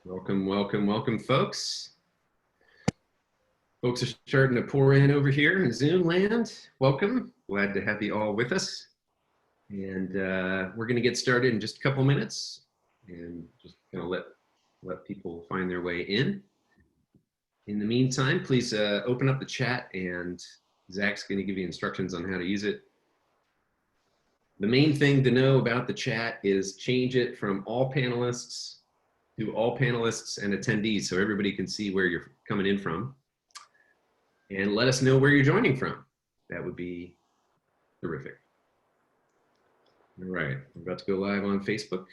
Welcome, welcome, welcome, folks. Folks are starting to pour in over here in Zoom land. Welcome. Glad to have you all with us. And we're going to get started in just a couple minutes and just going to let people find their way in. In the meantime, please open up the chat and Zach's going to give you instructions on how to use it. The main thing to know about the chat is change it from all panelists to all panelists and attendees so everybody can see where you're coming in from. And let us know where you're joining from. That would be terrific. All right, we're about to go live on Facebook.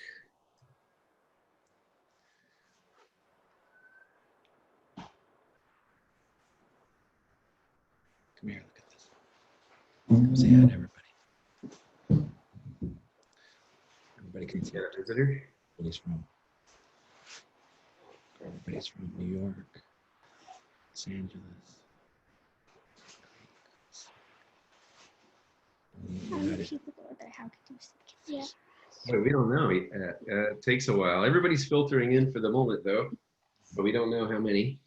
Come here, look at this. Come say hi to everybody. Everybody can see a visitor. Everybody's from New York, Los Angeles. How many people are there? How could you see? Yeah. Well, we don't know. It takes a while. Everybody's filtering in for the moment, though, but we don't know how many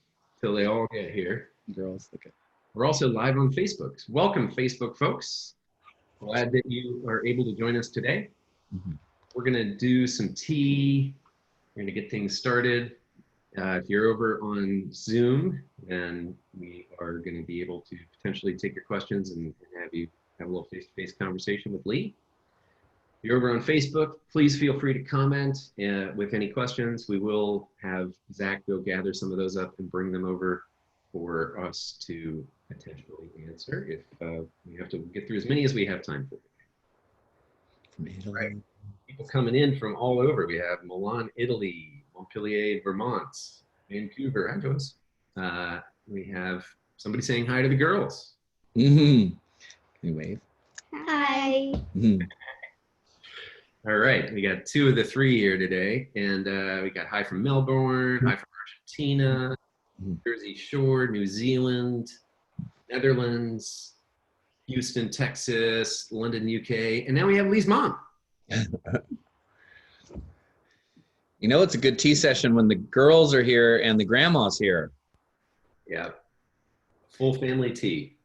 till they all get here. Girls, look at. We're also live on Facebook. Welcome, Facebook folks. Glad that you are able to join us today. We're going to do some tea. We're going to get things started. If you're over on Zoom, then we are going to be able to potentially take your questions and have you have a little face-to-face conversation with Lee. If you're over on Facebook, please feel free to comment with any questions. We will have Zach go gather some of those up and bring them over for us to potentially answer if we have to get through as many as we have time for. Right. People coming in from all over. We have Milan, Italy, Montpellier, Vermont, Vancouver. Hi, Joyce. We have somebody saying hi to the girls. Can you wave? Hi. All right, we got 2 of the 3 here today, and we got hi from Melbourne, hi from Argentina, Jersey Shore, New Zealand, Netherlands, Houston, Texas, London, UK, and now we have Lee's mom. You know, it's a good tea session when the girls are here and the grandma's here. Yeah, full family tea.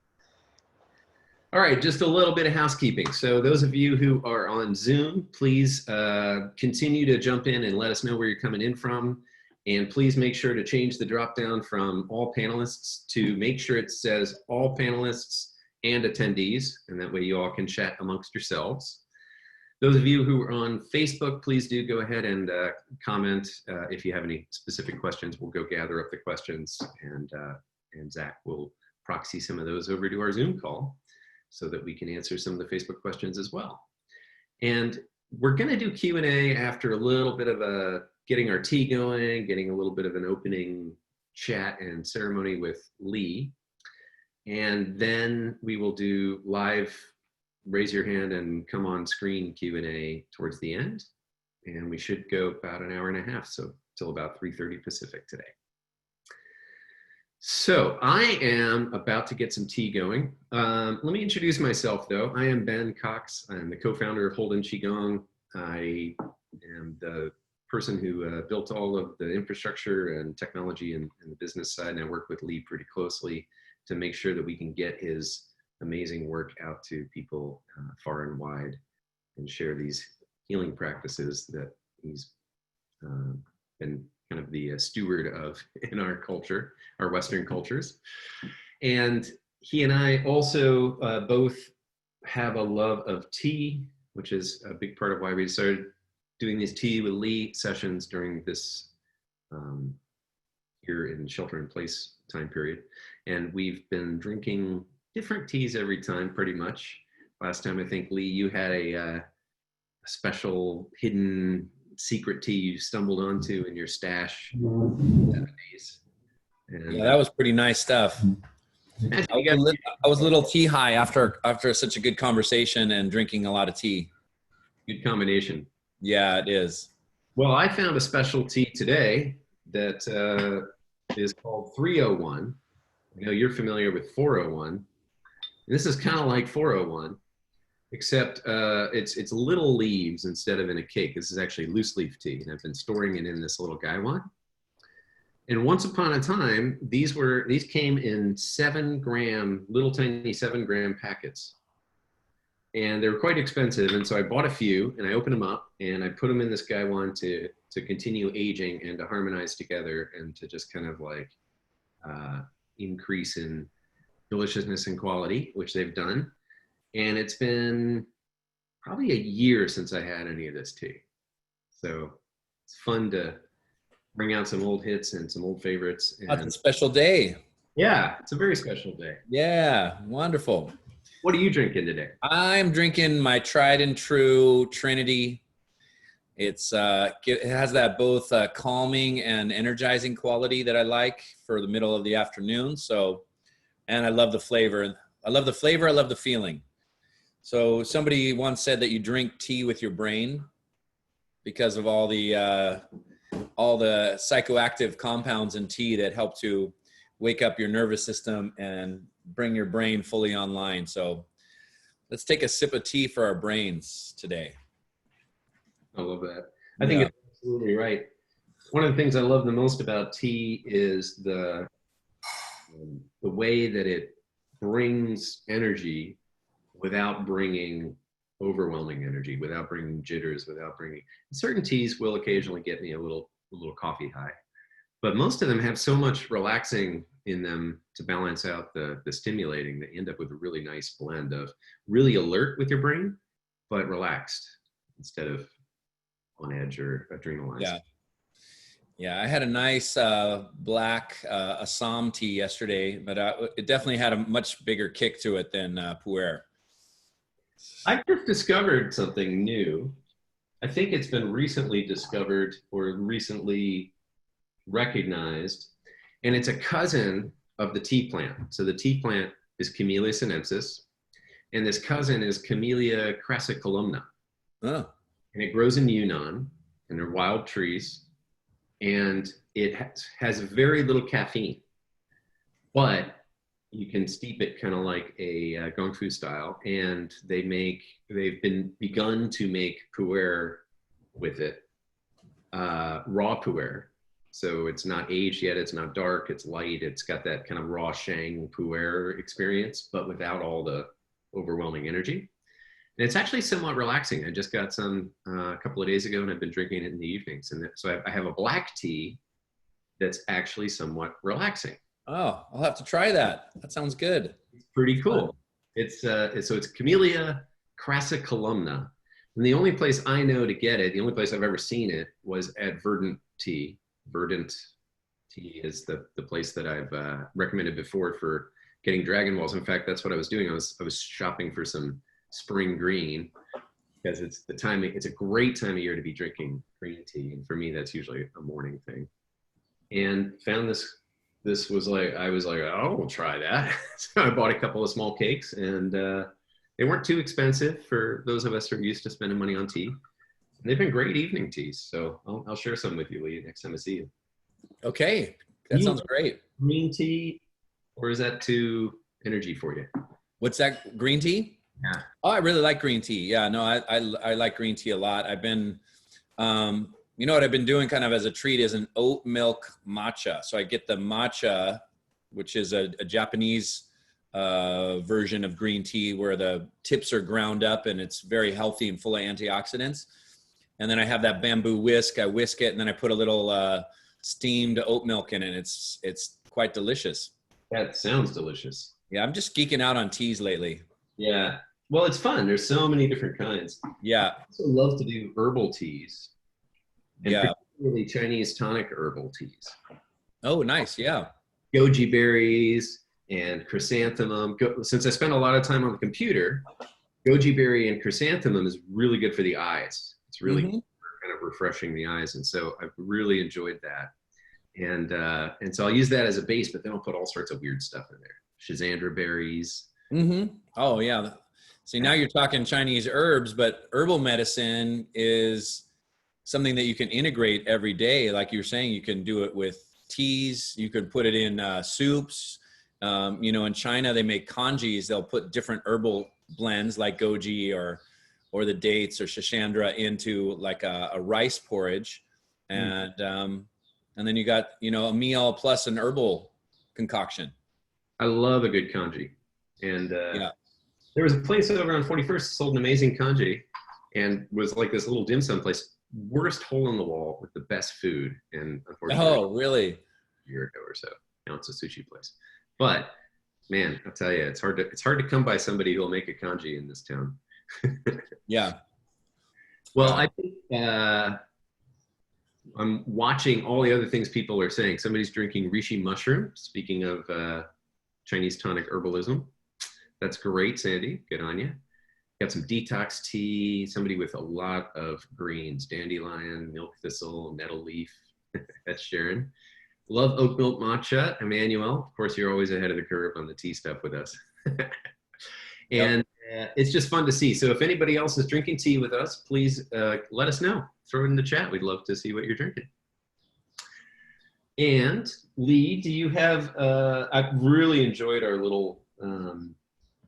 All right, just a little bit of housekeeping. So those of you who are on Zoom, please continue to jump in and let us know where you're coming in from. And please make sure to change the drop down from all panelists to make sure it says all panelists and attendees. And that way you all can chat amongst yourselves. Those of you who are on Facebook, please do go ahead and comment if you have any specific questions. We'll go gather up the questions and Zach will proxy some of those over to our Zoom call so that we can answer some of the Facebook questions as well. And we're gonna do Q&A after a little bit of getting our tea going, getting a little bit of an opening chat and ceremony with Lee. And then we will do live raise your hand and come on screen Q&A towards the end. And we should go about an hour and a half, so till about 3:30 Pacific today. So I am about to get some tea going. Let me introduce myself though. I am Ben Cox. I'm the co-founder of Holden Qigong. I am the person who built all of the infrastructure and technology and the business side. And I work with Lee pretty closely to make sure that we can get his amazing work out to people far and wide and share these healing practices that he's been kind of the steward of in our culture, our Western cultures. And he and I also both have a love of tea, which is a big part of why we started doing these tea with Lee sessions during this here in shelter in place time period. And we've been drinking different teas every time, pretty much. Last time, I think, Lee, you had a special hidden secret tea you stumbled onto in your stash in the 70s. And, Yeah, that was pretty nice stuff. I was a little tea high after such a good conversation and drinking a lot of tea. Good combination. Yeah, it is. Well, I found a special tea today that is called 301. I know you're familiar with 401. This is kind of like 401, except it's little leaves instead of in a cake. This is actually loose leaf tea, and I've been storing it in this little gaiwan. And once upon a time, these came in 7 gram, little tiny 7 gram packets. And they were quite expensive. And so I bought a few and I opened them up and I put them in this gaiwan to continue aging and to harmonize together and to just kind of like increase in deliciousness and quality, which they've done. And it's been probably a year since I had any of this tea. So it's fun to bring out some old hits and some old favorites. And That's a special day. yeah, it's a very special day. Yeah, wonderful. What are you drinking today? I'm drinking my tried and true Trinity. It has that both calming and energizing quality that I like for the middle of the afternoon. So, and I love the flavor. I love the flavor. I love the feeling. So somebody once said that you drink tea with your brain because of all the psychoactive compounds in tea that help to wake up your nervous system and bring your brain fully online. So let's take a sip of tea for our brains today. I love that. I think it's absolutely right. One of the things I love the most about tea is the way that it brings energy without bringing overwhelming energy, without bringing jitters, without bringing. Certain teas will occasionally get me a little coffee high, but most of them have so much relaxing in them to balance out the stimulating that you end up with a really nice blend of really alert with your brain, but relaxed instead of on edge or adrenalized. Yeah. Yeah, I had a nice black Assam tea yesterday, but it definitely had a much bigger kick to it than Pu'er. I just discovered something new. I think it's been recently discovered or recently recognized, and it's a cousin of the tea plant. So the tea plant is Camellia sinensis, and this cousin is Camellia crassicolumna. Oh. And it grows in Yunnan, and they're wild trees, and it has very little caffeine, but you can steep it kind of like a gong fu style, and they've begun to make pu'er with it, raw pu'er. So it's not aged yet, it's not dark, it's light, it's got that kind of raw shang pu'er experience, but without all the overwhelming energy. And it's actually somewhat relaxing. I just got some a couple of days ago, and I've been drinking it in the evenings. And so I have a black tea that's actually somewhat relaxing. Oh, I'll have to try that. That sounds good. It's pretty cool. It's Camellia crassicolumna. And the only place I know to get it, the only place I've ever seen it was at Verdant Tea. Verdant Tea is the place that I've recommended before for getting Dragon Balls. In fact, that's what I was doing. I was shopping for some spring green because it's a great time of year to be drinking green tea. And for me, that's usually a morning thing. And found this was like, I was like, oh, we'll try that. So I bought a couple of small cakes, and they weren't too expensive for those of us who are used to spending money on tea. And they've been great evening teas. So I'll share some with you, Lee, next time I see you. Okay. That sounds great. Green tea, or is that too energy for you? What's that? Green tea? Yeah. Oh, I really like green tea. Yeah, no, I like green tea a lot. I've been, you know what I've been doing kind of as a treat is an oat milk matcha. So I get the matcha, which is a Japanese version of green tea where the tips are ground up and it's very healthy and full of antioxidants. And then I have that bamboo whisk. I whisk it, and then I put a little steamed oat milk in it. It's quite delicious. That sounds delicious. Yeah, I'm just geeking out on teas lately. Yeah. Well, it's fun. There's so many different kinds. Yeah. I also love to do herbal teas. And yeah. particularly Chinese tonic herbal teas. Oh, nice. Yeah. Goji berries and chrysanthemum. Since I spend a lot of time on the computer, goji berry and chrysanthemum is really good for the eyes. It's really kind of refreshing the eyes. And so I've really enjoyed that. And so I'll use that as a base, but then I'll put all sorts of weird stuff in there. Schisandra berries. Oh, yeah. See, now you're talking Chinese herbs, but herbal medicine is something that you can integrate every day. Like you're saying, you can do it with teas. You could put it in soups. You know, in China, they make kanjis. They'll put different herbal blends like goji or the dates or schisandra into like a rice porridge. And And then you got, you know, a meal plus an herbal concoction. I love a good kanji. And Yeah. there was a place over on 41st that sold an amazing kanji and was like this little dim sum place. Worst hole in the wall with the best food. And unfortunately, Oh, really? a year ago or so. Now it's a sushi place. But man, I'll tell you, it's hard to come by somebody who'll make a kanji in this town. Yeah. Well, Wow. I think I'm watching all the other things people are saying. Somebody's drinking reishi mushroom. Speaking of Chinese tonic herbalism, that's great, Sandy. Good on you. Got some detox tea. Somebody with a lot of greens: dandelion, milk thistle, nettle leaf. That's Sharon. Love oat milk matcha, Emmanuel. Of course, you're always ahead of the curve on the tea stuff with us. And it's just fun to see. So if anybody else is drinking tea with us, please let us know. Throw it in the chat. We'd love to see what you're drinking. And Lee, do you have, I've really enjoyed our little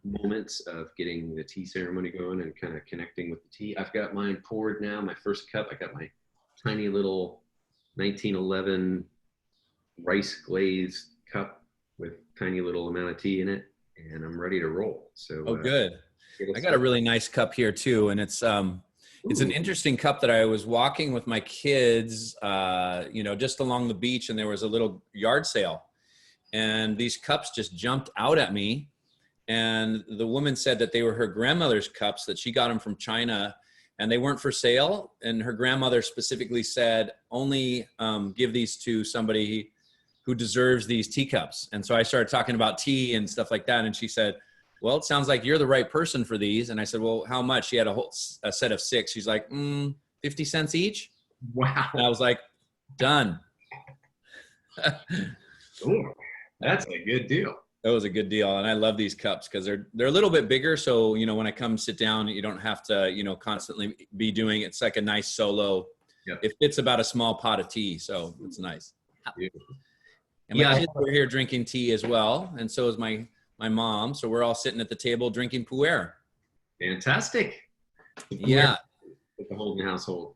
moments of getting the tea ceremony going and kind of connecting with the tea. I've got mine poured now, my first cup. I got my tiny little 1911 rice glazed cup with tiny little amount of tea in it, and I'm ready to roll. So Oh, good. I got a really nice cup here too, and it's an interesting cup that I was walking with my kids, you know, just along the beach, and there was a little yard sale, and these cups just jumped out at me. And the woman said that they were her grandmother's cups, that she got them from China, and they weren't for sale. And her grandmother specifically said, only give these to somebody who deserves these teacups. And so I started talking about tea and stuff like that. And she said, well, it sounds like you're the right person for these. And I said, well, how much? She had a set of 6. She's like, 50 cents each. Wow. And I was like, done. Ooh, that's a good deal. That was a good deal. And I love these cups because they're a little bit bigger. So, you know, when I come sit down, you don't have to, you know, constantly be doing it. It's like a nice solo. Yep. It fits about a small pot of tea. So it's nice. Beautiful. And my kids were here drinking tea as well. And so is my mom. So we're all sitting at the table drinking pu'er. Fantastic. Yeah. With the Holden household.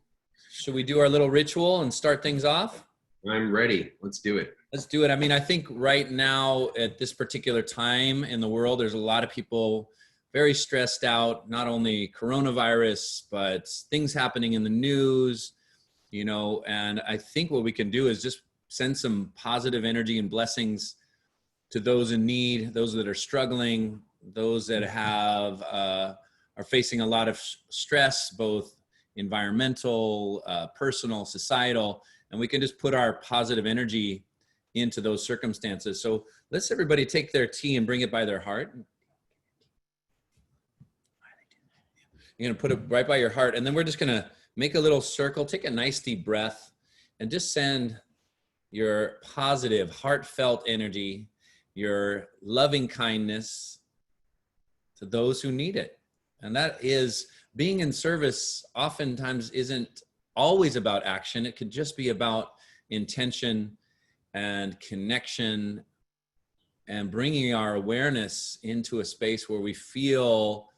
Should we do our little ritual and start things off? I'm ready. Let's do it. Let's do it. I mean, I think right now at this particular time in the world, there's a lot of people very stressed out, not only coronavirus, but things happening in the news, you know, and I think what we can do is just send some positive energy and blessings to those in need, those that are struggling, those that have, are facing a lot of stress, both environmental, personal, societal, and we can just put our positive energy into those circumstances. So let's everybody take their tea and bring it by their heart. You're gonna put it right by your heart, and then we're just gonna make a little circle, take a nice deep breath, and just send your positive, heartfelt energy, your loving kindness to those who need it. And that is, being in service oftentimes isn't always about action. It could just be about intention and connection and bringing our awareness into a space where we feel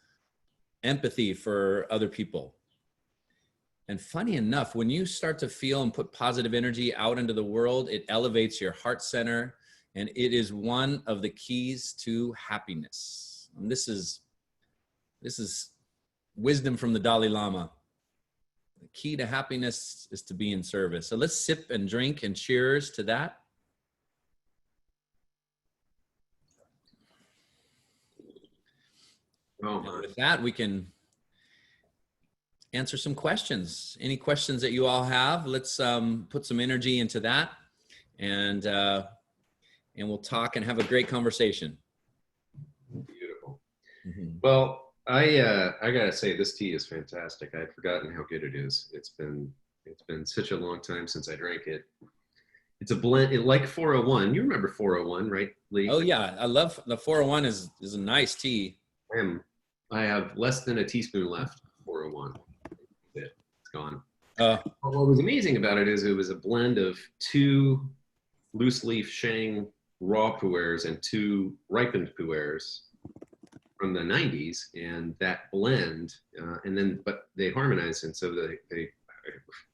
empathy for other people. And funny enough, when you start to feel and put positive energy out into the world, it elevates your heart center, and it is one of the keys to happiness. And this is wisdom from the Dalai Lama. The key to happiness is to be in service. So let's sip and drink and cheers to that. And with that, we can answer some questions. Any questions that you all have, let's put some energy into that, and we'll talk and have a great conversation. Beautiful. Mm-hmm. Well, I gotta say, this tea is fantastic. I had forgotten how good it is. It's been such a long time since I drank it. It's a blend, like 401. You remember 401, right, Lee? Oh yeah, I love the 401. is a nice tea. I have less than a teaspoon left. 401. It's gone. What was amazing about it is it was a blend of 2 loose leaf Shang raw pu'ers and 2 ripened pu'ers from the 90s, and that blend, but they harmonize, and so they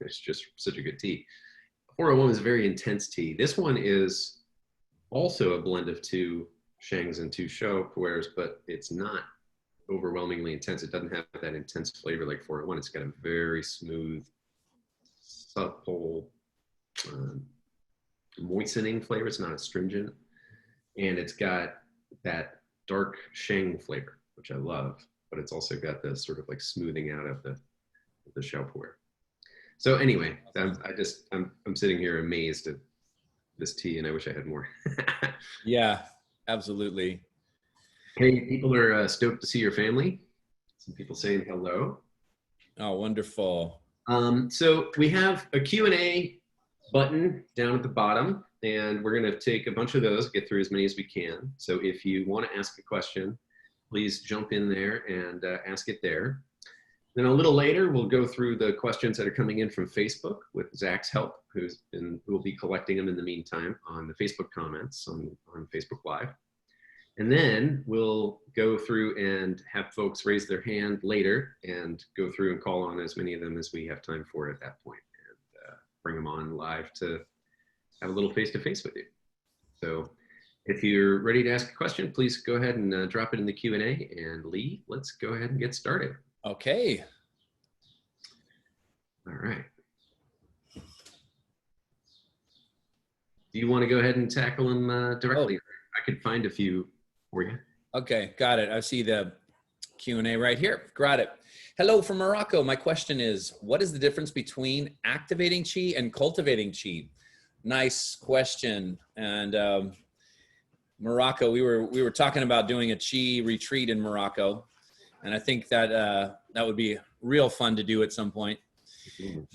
it's just such a good tea. 401 is a very intense tea. This one is also a blend of two Shangs and two Shou pu'ers, but it's not overwhelmingly intense. It doesn't have that intense flavor like 401. It's got a very smooth, supple, moistening flavor. It's not astringent. And it's got that dark Shang flavor, which I love, but it's also got this sort of like smoothing out of the Shou pu'er. So anyway, I'm sitting here amazed at this tea, and I wish I had more. Yeah, absolutely. Hey, people are stoked to see your family. Some people saying hello. Oh, wonderful. So we have a Q&A button down at the bottom, and we're going to take a bunch of those, get through as many as we can. So if you want to ask a question, please jump in there and ask it there. Then a little later, we'll go through the questions that are coming in from Facebook with Zach's help, who will be collecting them in the meantime on the Facebook comments on Facebook Live. And then we'll go through and have folks raise their hand later and go through and call on as many of them as we have time for at that point, and bring them on live to have a little face-to-face with you. So if you're ready to ask a question, please go ahead and drop it in the Q&A. And Lee, let's go ahead and get started. Okay. All right. Do you want to go ahead and tackle them directly? I could find a few for you. Okay, got it. I see the Q&A right here. Got it. Hello from Morocco. My question is, what is the difference between activating Qi and cultivating Qi? Nice question. And Morocco, we were talking about doing a Qi retreat in Morocco, and I think that that would be real fun to do at some point.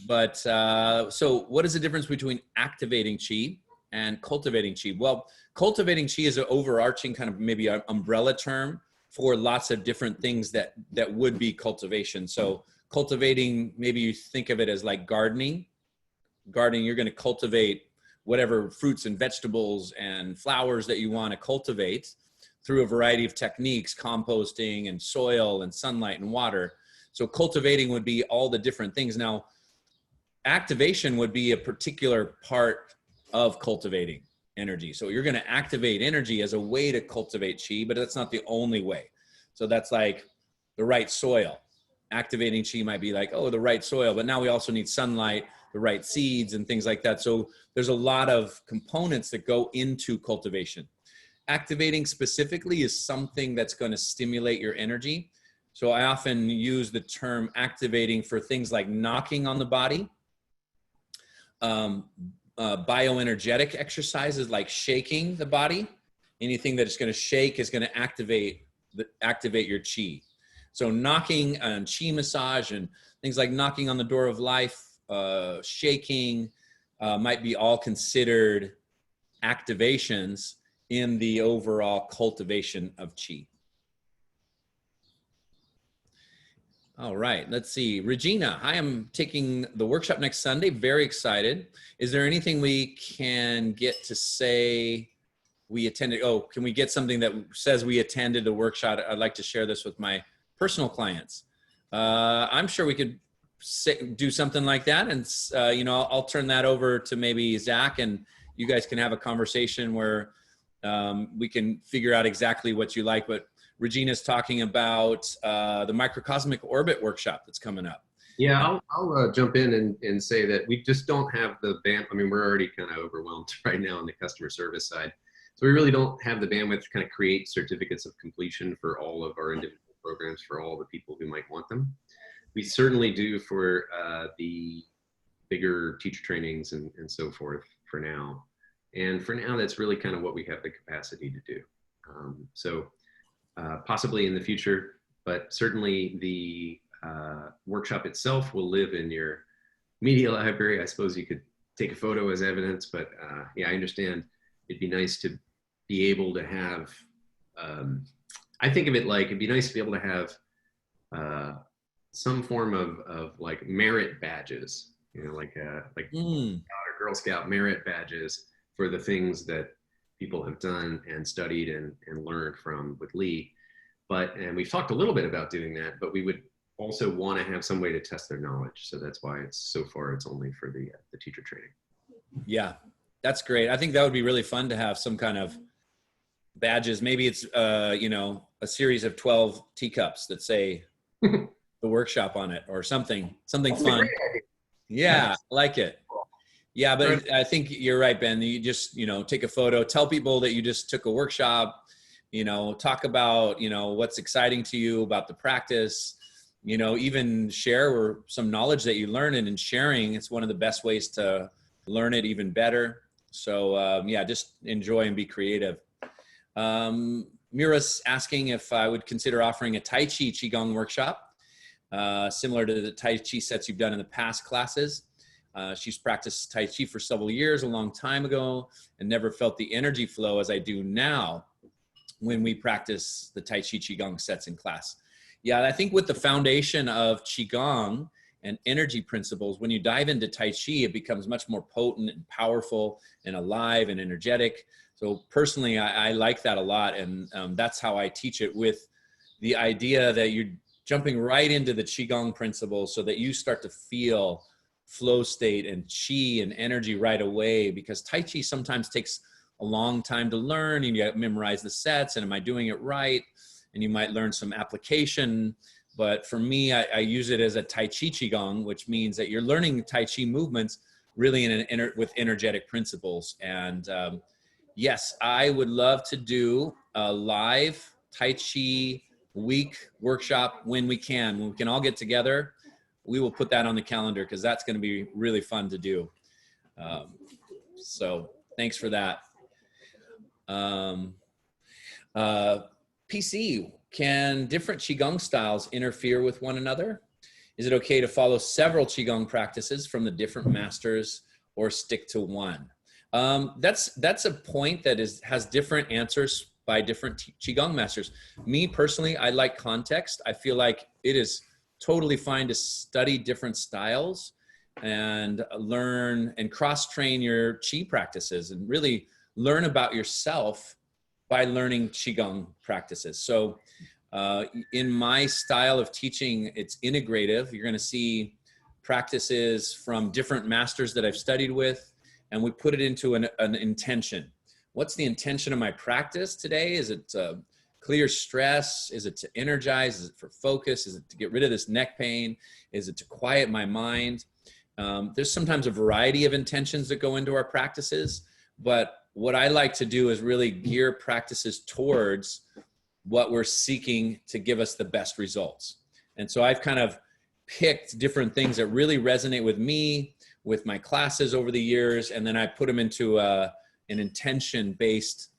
But so what is the difference between activating Qi and cultivating Qi? Well, cultivating Qi is an overarching kind of maybe an umbrella term for lots of different things that would be cultivation. So cultivating, maybe you think of it as like gardening. Gardening, you're going to cultivate whatever fruits and vegetables and flowers that you want to cultivate through a variety of techniques, composting and soil and sunlight and water. So cultivating would be all the different things. Now, activation would be a particular part of cultivating energy. So you're going to activate energy as a way to cultivate Qi, but that's not the only way. So that's like the right soil. Activating Qi might be like, oh, the right soil, but now we also need sunlight, the right seeds and things like that. So there's a lot of components that go into cultivation. Activating specifically is something that's going to stimulate your energy. So I often use the term activating for things like knocking on the body, bioenergetic exercises like shaking the body. Anything that is going to shake is going to activate your Qi. So knocking and Qi massage and things like knocking on the door of life, shaking might be all considered activations in the overall cultivation of Qi. All right, let's see. Regina, I am taking the workshop next Sunday. Very excited. Is there anything we can get to say we attended? Oh, can we get something that says we attended the workshop? I'd like to share this with my personal clients. I'm sure we could do something like that. And, you know, I'll turn that over to maybe Zach, and you guys can have a conversation where we can figure out exactly what you like. But Regina's talking about the microcosmic orbit workshop that's coming up. Yeah, I'll jump in and say that we just don't have the band. I mean, we're already kind of overwhelmed right now on the customer service side. So we really don't have the bandwidth to kind of create certificates of completion for all of our individual programs for all the people who might want them. We certainly do for the bigger teacher trainings and so forth for now. And for now, that's really kind of what we have the capacity to do. So possibly in the future, but certainly the workshop itself will live in your media library. I suppose you could take a photo as evidence, but yeah, I understand it'd be nice to be able to have, I think of it like, it'd be nice to be able to have some form of like merit badges, you know, like Girl Scout merit badges for the things that people have done and studied and learned from with Lee. And we've talked a little bit about doing that, but we would also want to have some way to test their knowledge. So that's why it's so far, it's only for the teacher training. Yeah, that's great. I think that would be really fun to have some kind of badges. Maybe it's, you know, a series of 12 teacups that say the workshop on it or something fun. Yeah, I like it. Yeah, but I think you're right, Ben. You just, you know, take a photo, tell people that you just took a workshop, you know, talk about, you know, what's exciting to you about the practice, you know, even share some knowledge that you learn, and in sharing, it's one of the best ways to learn it even better. So yeah, just enjoy and be creative. Mira's asking if I would consider offering a Tai Chi Qigong workshop, similar to the Tai Chi sets you've done in the past classes. She's practiced Tai Chi for several years, a long time ago, and never felt the energy flow as I do now when we practice the Tai Chi Qigong sets in class. Yeah, I think with the foundation of Qigong and energy principles, when you dive into Tai Chi, it becomes much more potent and powerful and alive and energetic. So personally, I like that a lot, and that's how I teach it, with the idea that you're jumping right into the Qigong principles so that you start to feel flow state and Qi and energy right away, because Tai Chi sometimes takes a long time to learn, and you memorize the sets and am I doing it right? And you might learn some application. But for me, I use it as a Tai Chi Qigong, which means that you're learning Tai Chi movements really with energetic principles. And yes, I would love to do a live Tai Chi week workshop when we can all get together. We will put that on the calendar, because that's going to be really fun to do. So thanks for that. PC, can different Qigong styles interfere with one another? Is it okay to follow several Qigong practices from the different masters, or stick to one? That's a point that has different answers by different Qigong masters. Me personally, I like context. I feel like it is totally fine to study different styles and learn and cross-train your Qi practices, and really learn about yourself by learning Qigong practices. So in my style of teaching, it's integrative. You're going to see practices from different masters that I've studied with, and we put it into an intention. What's the intention of my practice today? Is it to clear stress? Is it to energize? Is it for focus? Is it to get rid of this neck pain? Is it to quiet my mind? There's sometimes a variety of intentions that go into our practices, but what I like to do is really gear practices towards what we're seeking to give us the best results. And so I've kind of picked different things that really resonate with me, with my classes over the years, and then I put them into an intention-based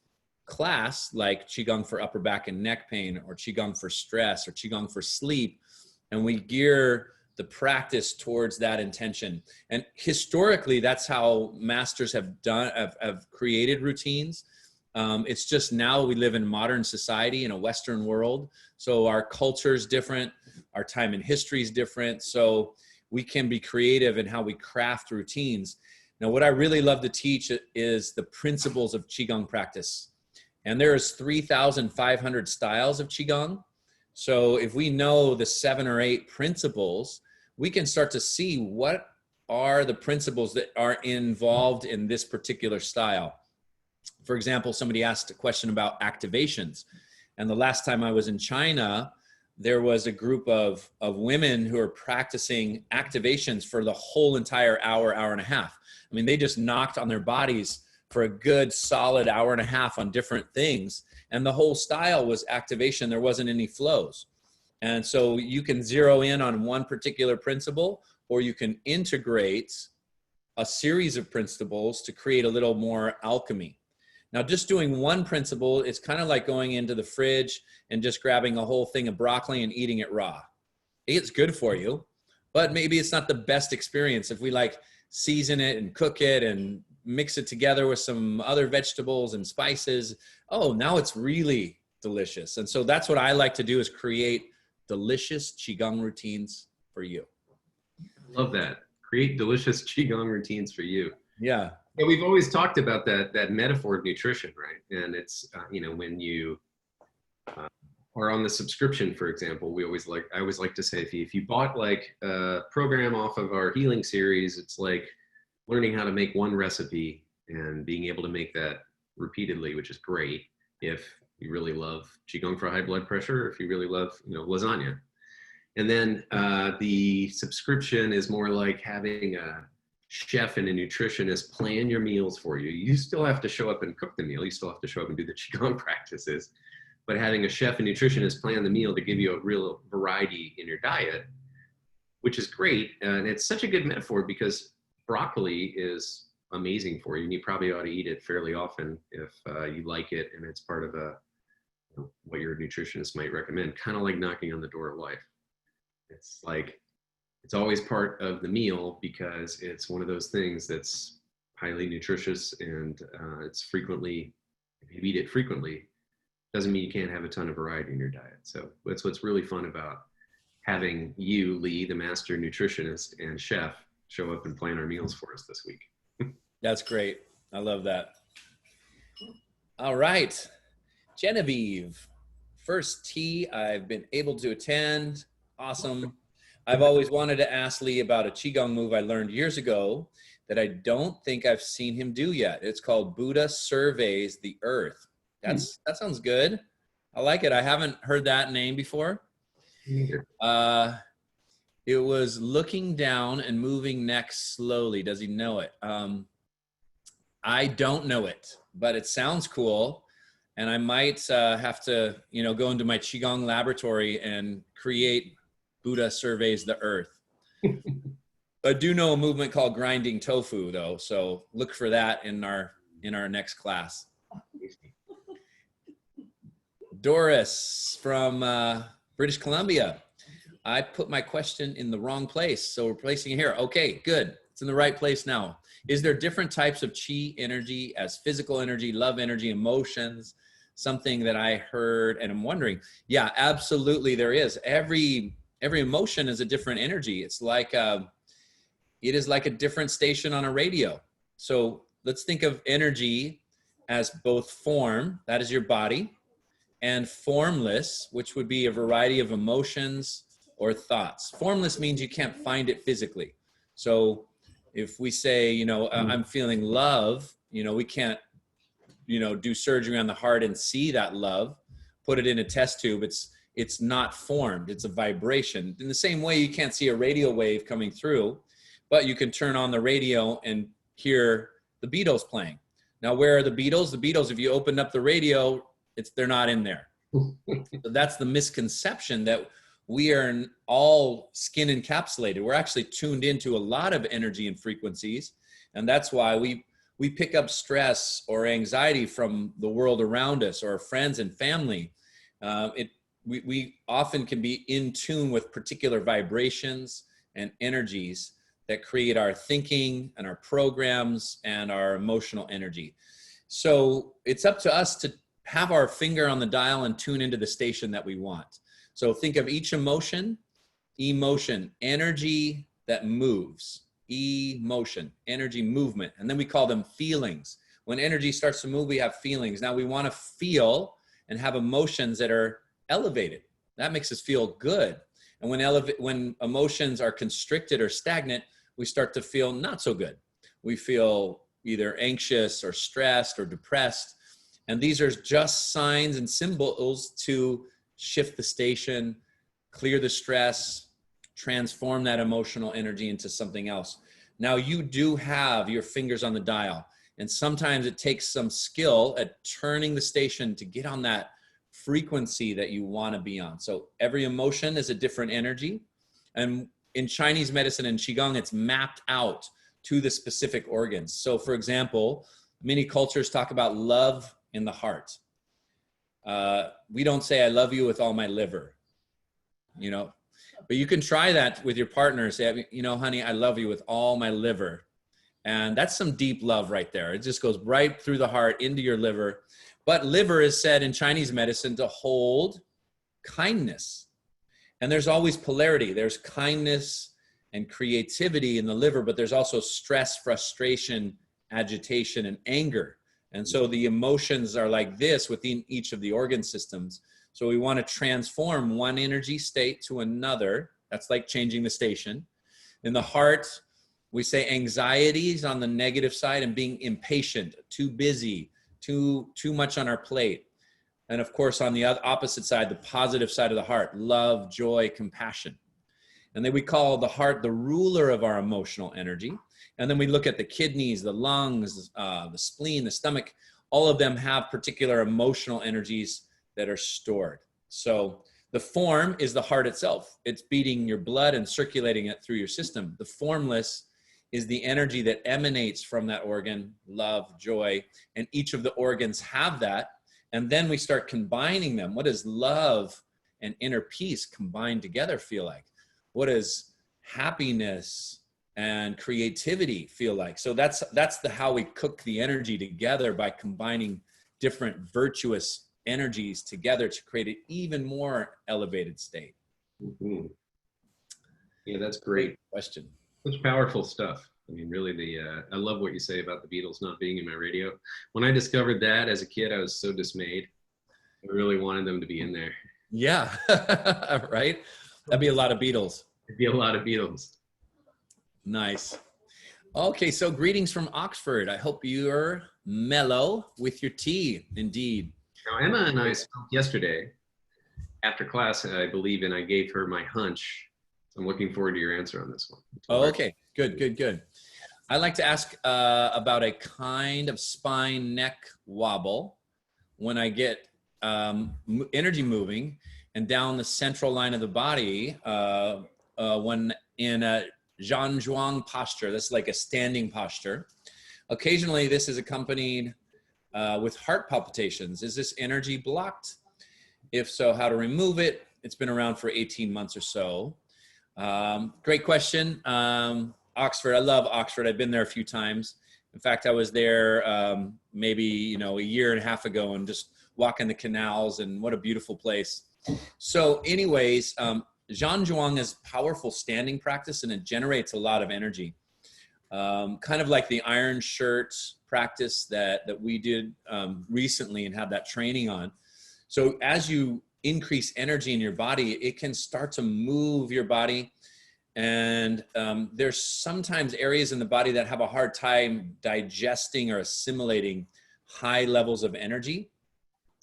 class, like Qigong for upper back and neck pain, or Qigong for stress, or Qigong for sleep, and we gear the practice towards that intention. And historically, that's how masters have created routines. It's just now we live in modern society in a Western world. So our culture is different. Our time in history is different. So we can be creative in how we craft routines. Now, what I really love to teach is the principles of Qigong practice. And there's 3,500 styles of Qigong. So if we know the 7 or 8 principles, we can start to see what are the principles that are involved in this particular style. For example, somebody asked a question about activations. And the last time I was in China, there was a group of women who are practicing activations for the whole entire hour, hour and a half. I mean, they just knocked on their bodies for a good solid hour and a half on different things. And the whole style was activation. There wasn't any flows. And so you can zero in on one particular principle, or you can integrate a series of principles to create a little more alchemy. Now, just doing one principle, it's kind of like going into the fridge and just grabbing a whole thing of broccoli and eating it raw. It's good for you, but maybe it's not the best experience. If we like season it and cook it and mix it together with some other vegetables and spices, oh, now it's really delicious. And so that's what I like to do, is create delicious Qigong routines for you. Love that. Create delicious Qigong routines for you. Yeah. Yeah, we've always talked about that metaphor of nutrition, right? And it's, you know, when you are on the subscription, for example, I always like to say, if you bought like a program off of our healing series, it's like learning how to make one recipe and being able to make that repeatedly, which is great if you really love Qigong for high blood pressure, or if you really love, lasagna. And then the subscription is more like having a chef and a nutritionist plan your meals for you. You still have to show up and cook the meal. You still have to show up and do the Qigong practices. But having a chef and nutritionist plan the meal to give you a real variety in your diet, which is great. And it's such a good metaphor because broccoli is amazing for you. And you probably ought to eat it fairly often if you like it and it's part of what your nutritionist might recommend, kind of like knocking on the door of life. It's like, it's always part of the meal because it's one of those things that's highly nutritious and it's frequently, if you eat it frequently, doesn't mean you can't have a ton of variety in your diet. So that's what's really fun about having you, Lee, the master nutritionist and chef, show up and plan our meals for us this week. That's great. I love that. All right. Genevieve, first tea I've been able to attend. Awesome. I've always wanted to ask Lee about a Qigong move I learned years ago that I don't think I've seen him do yet. It's called Buddha Surveys the Earth. That sounds good. I like it. I haven't heard that name before. It was looking down and moving next slowly. Does he know it? I don't know it, but it sounds cool. And I might have to, go into my Qigong laboratory and create Buddha Surveys the Earth. I do know a movement called grinding tofu though. So look for that in our next class. Doris from British Columbia. I put my question in the wrong place, so we're placing it here. Okay, good. It's in the right place now. Is there different types of Qi energy as physical energy, love energy, emotions? Something that I heard and I'm wondering. Yeah, absolutely there is. Every emotion is a different energy. It's like, it is like a different station on a radio. So let's think of energy as both form, that is your body, and formless, which would be a variety of emotions or thoughts. Formless means you can't find it physically. So if we say, I'm feeling love, we can't, do surgery on the heart and see that love, put it in a test tube. It's not formed. It's a vibration. In the same way, you can't see a radio wave coming through, but you can turn on the radio and hear the Beatles playing. Now, where are the Beatles? The Beatles, if you opened up the radio, they're not in there. So that's the misconception that we are all skin encapsulated. We're actually tuned into a lot of energy and frequencies. And that's why we pick up stress or anxiety from the world around us or our friends and family. We often can be in tune with particular vibrations and energies that create our thinking and our programs and our emotional energy. So it's up to us to have our finger on the dial and tune into the station that we want. So think of each emotion, energy that moves, emotion, energy, movement. And then we call them feelings. When energy starts to move, we have feelings. Now we want to feel and have emotions that are elevated. That makes us feel good. And when emotions are constricted or stagnant, we start to feel not so good. We feel either anxious or stressed or depressed. And these are just signs and symbols to shift the station, clear the stress, transform that emotional energy into something else. Now you do have your fingers on the dial, and sometimes it takes some skill at turning the station to get on that frequency that you want to be on. So every emotion is a different energy. And in Chinese medicine and Qigong, it's mapped out to the specific organs. So for example, many cultures talk about love in the heart. We don't say, I love you with all my liver, but you can try that with your partner. Say, honey, I love you with all my liver. And that's some deep love right there. It just goes right through the heart into your liver. But liver is said in Chinese medicine to hold kindness. And there's always polarity. There's kindness and creativity in the liver, but there's also stress, frustration, agitation, and anger. And so the emotions are like this within each of the organ systems. So we want to transform one energy state to another. That's like changing the station. In the heart, We say anxieties on the negative side and being impatient, too busy, too much on our plate. And of course, on the opposite side, the positive side of the heart, love, joy, compassion. And then we call the heart the ruler of our emotional energy. And then we look at the kidneys, the lungs, the spleen, the stomach. All of them have particular emotional energies that are stored. So the form is the heart itself. It's beating your blood and circulating it through your system. The formless is the energy that emanates from that organ, love, joy, and each of the organs have that. And then we start combining them. What does love and inner peace combined together feel like? What does happiness and creativity feel like? So that's how we cook the energy together, by combining different virtuous energies together to create an even more elevated state. Mm-hmm. Yeah, that's great. Question. Such powerful stuff. I mean, really, I love what you say about the Beatles not being in my radio. When I discovered that as a kid, I was so dismayed. I really wanted them to be in there. Yeah, right? That'd be a lot of Beatles. It'd be a lot of Beatles. Nice. Okay, so greetings from Oxford. I hope you're mellow with your tea, indeed. Now, Emma and I spoke yesterday after class, I believe, and I gave her my hunch. I'm looking forward to your answer on this one. Oh, okay. Good. I'd like to ask about a kind of spine neck wobble when I get energy moving and down the central line of the body when in a Zhanzhuang posture. That's like a standing posture. Occasionally, this is accompanied with heart palpitations. Is this energy blocked? If so, how to remove it? It's been around for 18 months or so. Great question. Oxford, I love Oxford. I've been there a few times. In fact, I was there maybe, a year and a half ago, and just walking the canals, and what a beautiful place. So anyways, Zhanzhuang is powerful standing practice, and it generates a lot of energy. Kind of like the iron shirt practice that we did recently and had that training on. So as you increase energy in your body, it can start to move your body. And there's sometimes areas in the body that have a hard time digesting or assimilating high levels of energy.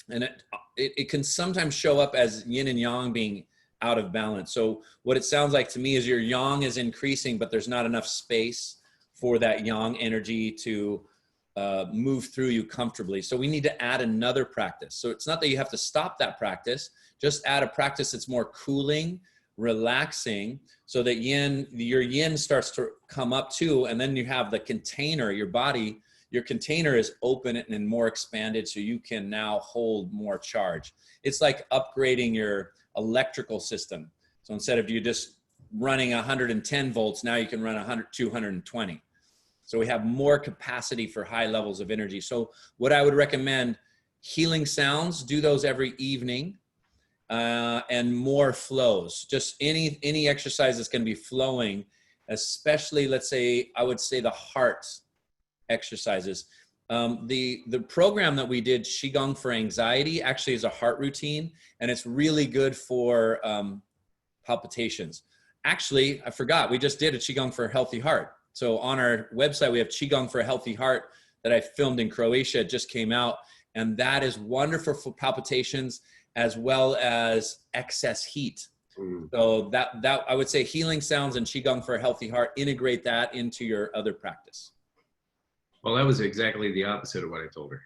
And it can sometimes show up as yin and yang being out of balance. So what it sounds like to me is your yang is increasing, but there's not enough space for that yang energy to move through you comfortably. So we need to add another practice. So it's not that you have to stop that practice, just add a practice that's more cooling, relaxing, so that your yin starts to come up too. And then you have the container, your body, your container is open and more expanded, so you can now hold more charge. It's like upgrading your electrical system. So instead of you just running 110 volts, now you can run 220. So we have more capacity for high levels of energy. So what I would recommend, healing sounds, do those every evening, and more flows. Just any exercise that's going to be flowing, especially, let's say, I would say the heart exercises. The program that we did, Qigong for anxiety, actually is a heart routine, and it's really good for palpitations. Actually, I forgot, we just did a Qigong for a healthy heart. So on our website, we have Qigong for a healthy heart that I filmed in Croatia. It just came out, and that is wonderful for palpitations as well as excess heat. So that I would say healing sounds and Qigong for a healthy heart, integrate that into your other practice. Well, that was exactly the opposite of what I told her.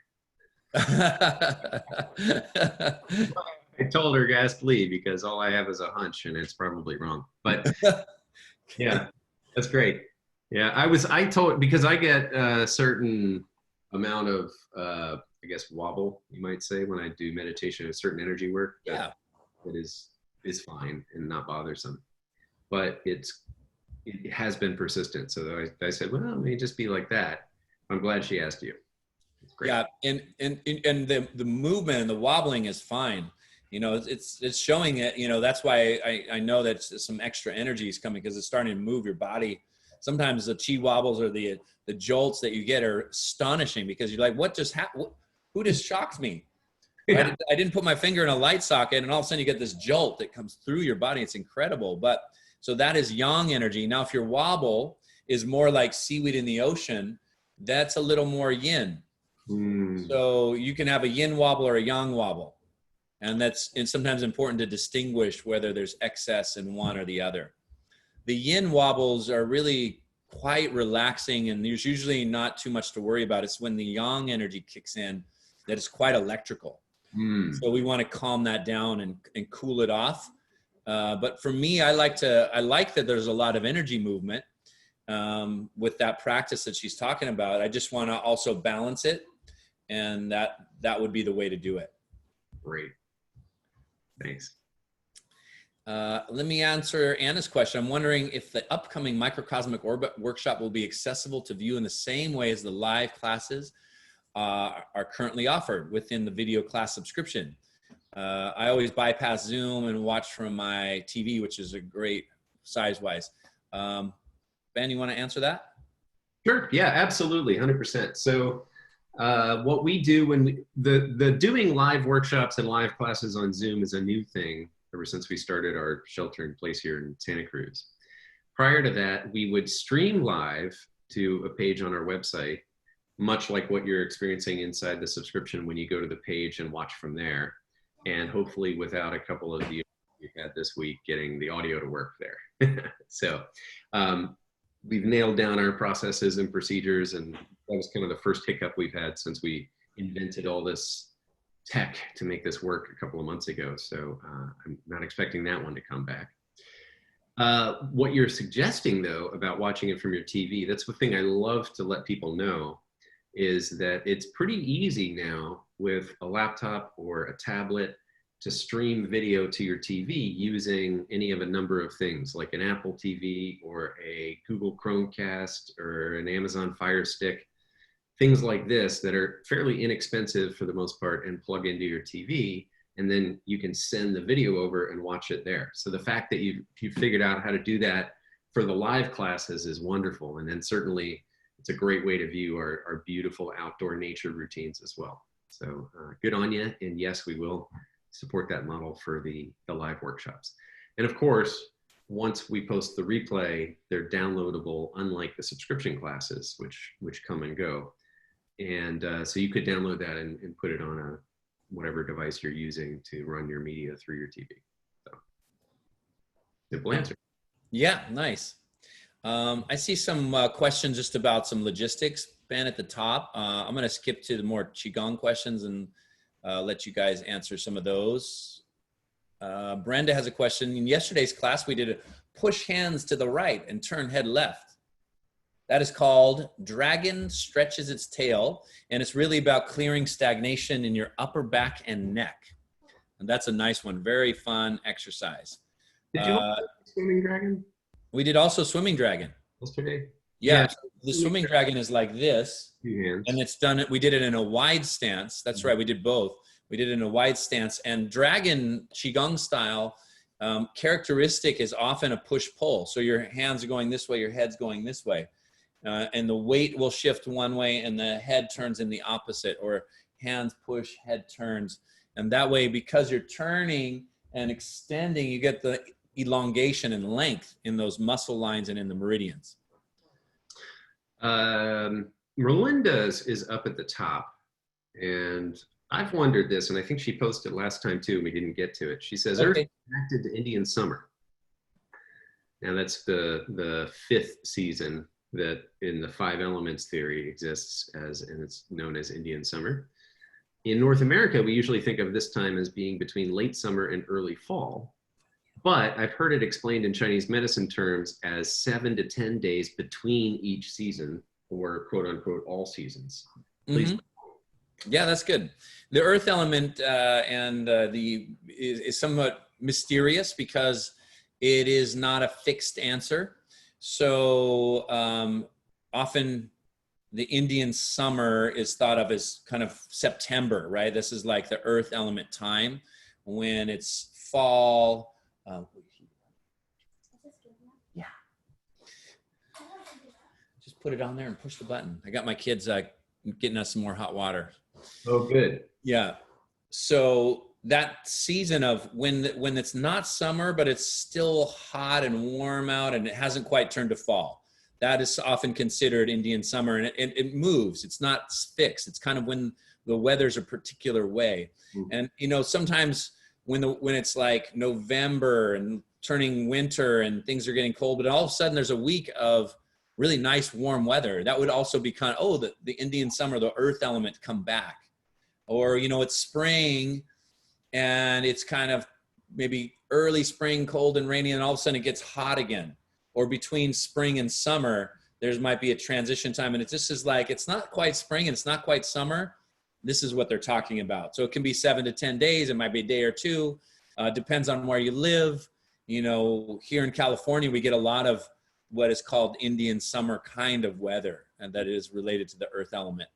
I told her ask Lee because all I have is a hunch, and it's probably wrong. But yeah, that's great. Yeah, I told, because I get a certain amount of, I guess, wobble, you might say, when I do meditation, a certain energy work. Yeah. That is fine and not bothersome. But it has been persistent. So I said, well, it may just be like that. I'm glad she asked you. Great. Yeah, and the movement and the wobbling is fine. It's showing it. That's why I know that some extra energy is coming, because it's starting to move your body. Sometimes the chi wobbles or the jolts that you get are astonishing, because you're like, what just happened? Who just shocked me? Yeah. I didn't put my finger in a light socket, and all of a sudden you get this jolt that comes through your body. It's incredible. But so that is yang energy. Now, if your wobble is more like seaweed in the ocean, that's a little more yin. So you can have a yin wobble or a yang wobble. And it's sometimes important to distinguish whether there's excess in one or the other. The yin wobbles are really quite relaxing, and there's usually not too much to worry about. It's when the yang energy kicks in that it's quite electrical. So we want to calm that down and cool it off. But for me, I like that there's a lot of energy movement with that practice that she's talking about. I just want to also balance it, and that would be the way to do it. Great. Thanks. Let me answer Anna's question. I'm wondering if the upcoming Microcosmic Orbit workshop will be accessible to view in the same way as the live classes are currently offered within the video class subscription. I always bypass Zoom and watch from my TV, which is a great size-wise. Ben, you want to answer that? Sure. Yeah, absolutely. 100%. So what we do when the doing live workshops and live classes on Zoom is a new thing ever since we started our shelter in place here in Santa Cruz. Prior to that, we would stream live to a page on our website, much like what you're experiencing inside the subscription when you go to the page and watch from there. And hopefully without a couple of you had this week getting the audio to work there. So we've nailed down our processes and procedures, and that was kind of the first hiccup we've had since we invented all this tech to make this work a couple of months ago. So I'm not expecting that one to come back. What you're suggesting though about watching it from your TV, that's the thing I love to let people know, is that it's pretty easy now with a laptop or a tablet to stream video to your TV using any of a number of things like an Apple TV or a Google Chromecast or an Amazon Fire Stick, things like this that are fairly inexpensive for the most part and plug into your TV, and then you can send the video over and watch it there. So the fact that you figured out how to do that for the live classes is wonderful. And then certainly it's a great way to view our beautiful outdoor nature routines as well. So good on you. And yes, we will support that model for the live workshops. And of course, once we post the replay, they're downloadable, unlike the subscription classes, which come and go. And so you could download that and put it on a whatever device you're using to run your media through your TV. So simple answer. Yeah, nice. I see some questions just about some logistics, Ben, at the top. I'm going to skip to the more Qigong questions and let you guys answer some of those. Brenda has a question. In yesterday's class, we did a push hands to the right and turn head left. That is called Dragon Stretches Its Tail, and it's really about clearing stagnation in your upper back and neck. And that's a nice one. Very fun exercise. Did you also swimming dragon? We did also swimming dragon. Yesterday? Yeah, the swimming dragon is like this, and it's done. We did it in a wide stance. That's right. We did both. We did it in a wide stance, and dragon Qigong style characteristic is often a push-pull. So your hands are going this way, your head's going this way. And the weight will shift one way and the head turns in the opposite, or hands push, head turns. And that way, because you're turning and extending, you get the elongation and length in those muscle lines and in the meridians. Merlinda's is up at the top, and I've wondered this, and I think she posted last time too, and we didn't get to it. She says, Earth is connected to Indian summer. Now that's the fifth season that in the 5 elements theory exists as, and it's known as Indian summer. In North America, we usually think of this time as being between late summer and early fall. But I've heard it explained in Chinese medicine terms as 7 to 10 days between each season, or quote unquote all seasons. Please. Yeah, that's good. The earth element is somewhat mysterious because it is not a fixed answer. So often the Indian summer is thought of as kind of September, right? This is like the earth element time when it's fall. Yeah. Just put it on there and push the button. I got my kids getting us some more hot water. Oh, good. Yeah. So that season of when it's not summer, but it's still hot and warm out and it hasn't quite turned to fall. that is often considered Indian summer, and it moves. It's not fixed. It's kind of when the weather's a particular way. And sometimes when it's like November and turning winter and things are getting cold, but all of a sudden there's a week of really nice warm weather, that would also be kind of, the Indian summer, the earth element come back. Or it's spring and it's kind of maybe early spring, cold and rainy, and all of a sudden it gets hot again. Or between spring and summer, there might be a transition time, and it just is like, it's not quite spring and it's not quite summer. This is what they're talking about. So it can be 7 to 10 days. It might be a day or two. Depends on where you live. Here in California, we get a lot of what is called Indian summer kind of weather, and that is related to the earth element.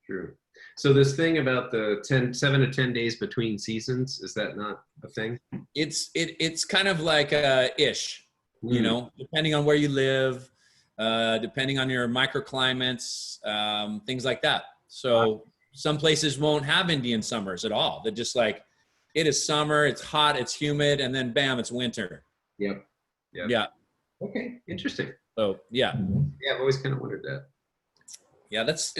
True. So this thing about the 7 to 10 days between seasons, is that not a thing? It's kind of like ish. Depending on where you live, depending on your microclimates, things like that. So some places won't have Indian summers at all. They're just like, it is summer, it's hot, it's humid, and then bam, it's winter. Yep. Yeah. Okay, interesting. So yeah. Yeah, I've always kind of wondered that. Yeah, it's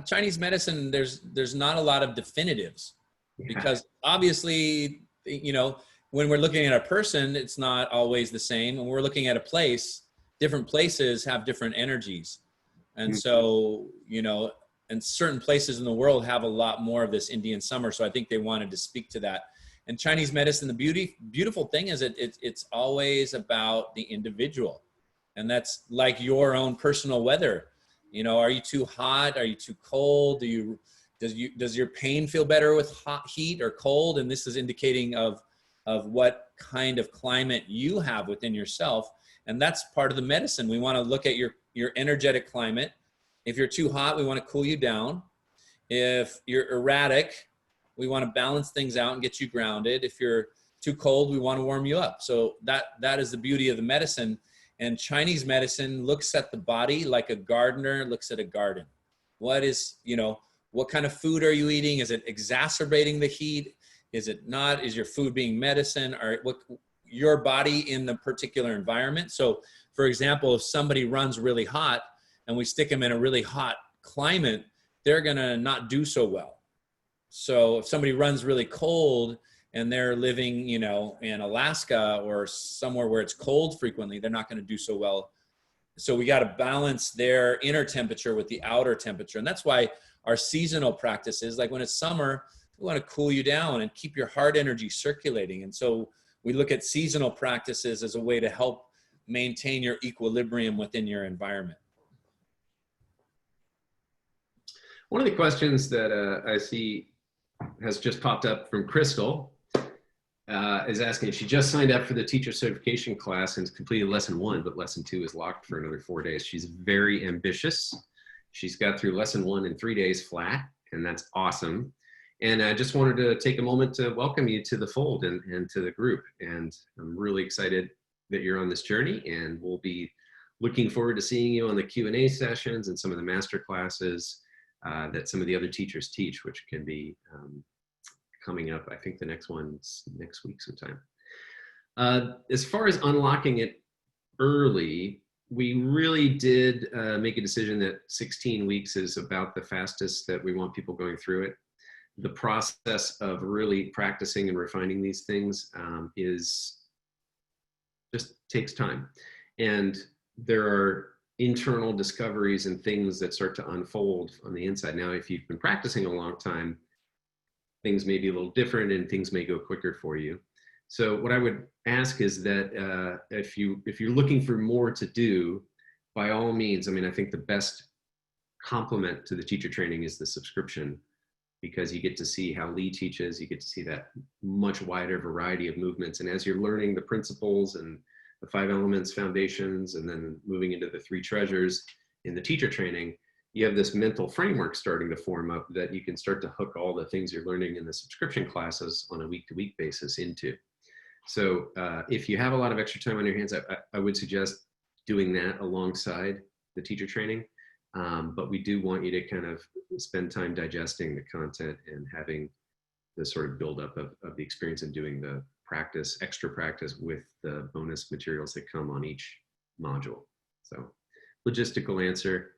Chinese medicine. There's not a lot of definitives, because obviously, when we're looking at a person, it's not always the same. When we're looking at a place, different places have different energies. And so, and certain places in the world have a lot more of this Indian summer. So I think they wanted to speak to that. And Chinese medicine, the beautiful thing is it's always about the individual. And that's like your own personal weather. Are you too hot? Are you too cold? Does your pain feel better with hot heat or cold? And this is indicating of what kind of climate you have within yourself. And that's part of the medicine. We want to look at your energetic climate. If you're too hot, we want to cool you down. If you're erratic, we want to balance things out and get you grounded. If you're too cold, we want to warm you up. So that is the beauty of the medicine. And Chinese medicine looks at the body like a gardener looks at a garden. What kind of food are you eating? Is it exacerbating the heat? Is it not? Is your food being medicine? Or what your body in the particular environment? So for example, if somebody runs really hot and we stick them in a really hot climate, they're gonna not do so well. So if somebody runs really cold and they're living, in Alaska or somewhere where it's cold frequently, they're not gonna do so well. So we gotta balance their inner temperature with the outer temperature. And that's why our seasonal practices, like when it's summer, we want to cool you down and keep your heart energy circulating. And so we look at seasonal practices as a way to help maintain your equilibrium within your environment. One of the questions that I see has just popped up from Crystal is asking if she just signed up for the teacher certification class and completed lesson 1, but lesson 2 is locked for another 4 days. She's very ambitious. She's got through lesson 1 in 3 days flat, and that's awesome. And I just wanted to take a moment to welcome you to the fold and to the group. And I'm really excited that you're on this journey, and we'll be looking forward to seeing you on the Q&A sessions and some of the master classes that some of the other teachers teach, which can be coming up. I think the next one's next week sometime. As far as unlocking it early, we really did make a decision that 16 weeks is about the fastest that we want people going through it. The process of really practicing and refining these things just takes time. And there are internal discoveries and things that start to unfold on the inside. Now, if you've been practicing a long time, things may be a little different and things may go quicker for you. So what I would ask is that if you're looking for more to do, by all means, I think the best complement to the teacher training is the subscription, because you get to see how Lee teaches, you get to see that much wider variety of movements. And as you're learning the principles and the 5 elements foundations, and then moving into the 3 treasures in the teacher training, you have this mental framework starting to form up that you can start to hook all the things you're learning in the subscription classes on a week-to-week basis into. So if you have a lot of extra time on your hands, I would suggest doing that alongside the teacher training. But we do want you to kind of spend time digesting the content and having the sort of buildup of the experience and doing the extra practice with the bonus materials that come on each module. So logistical answer.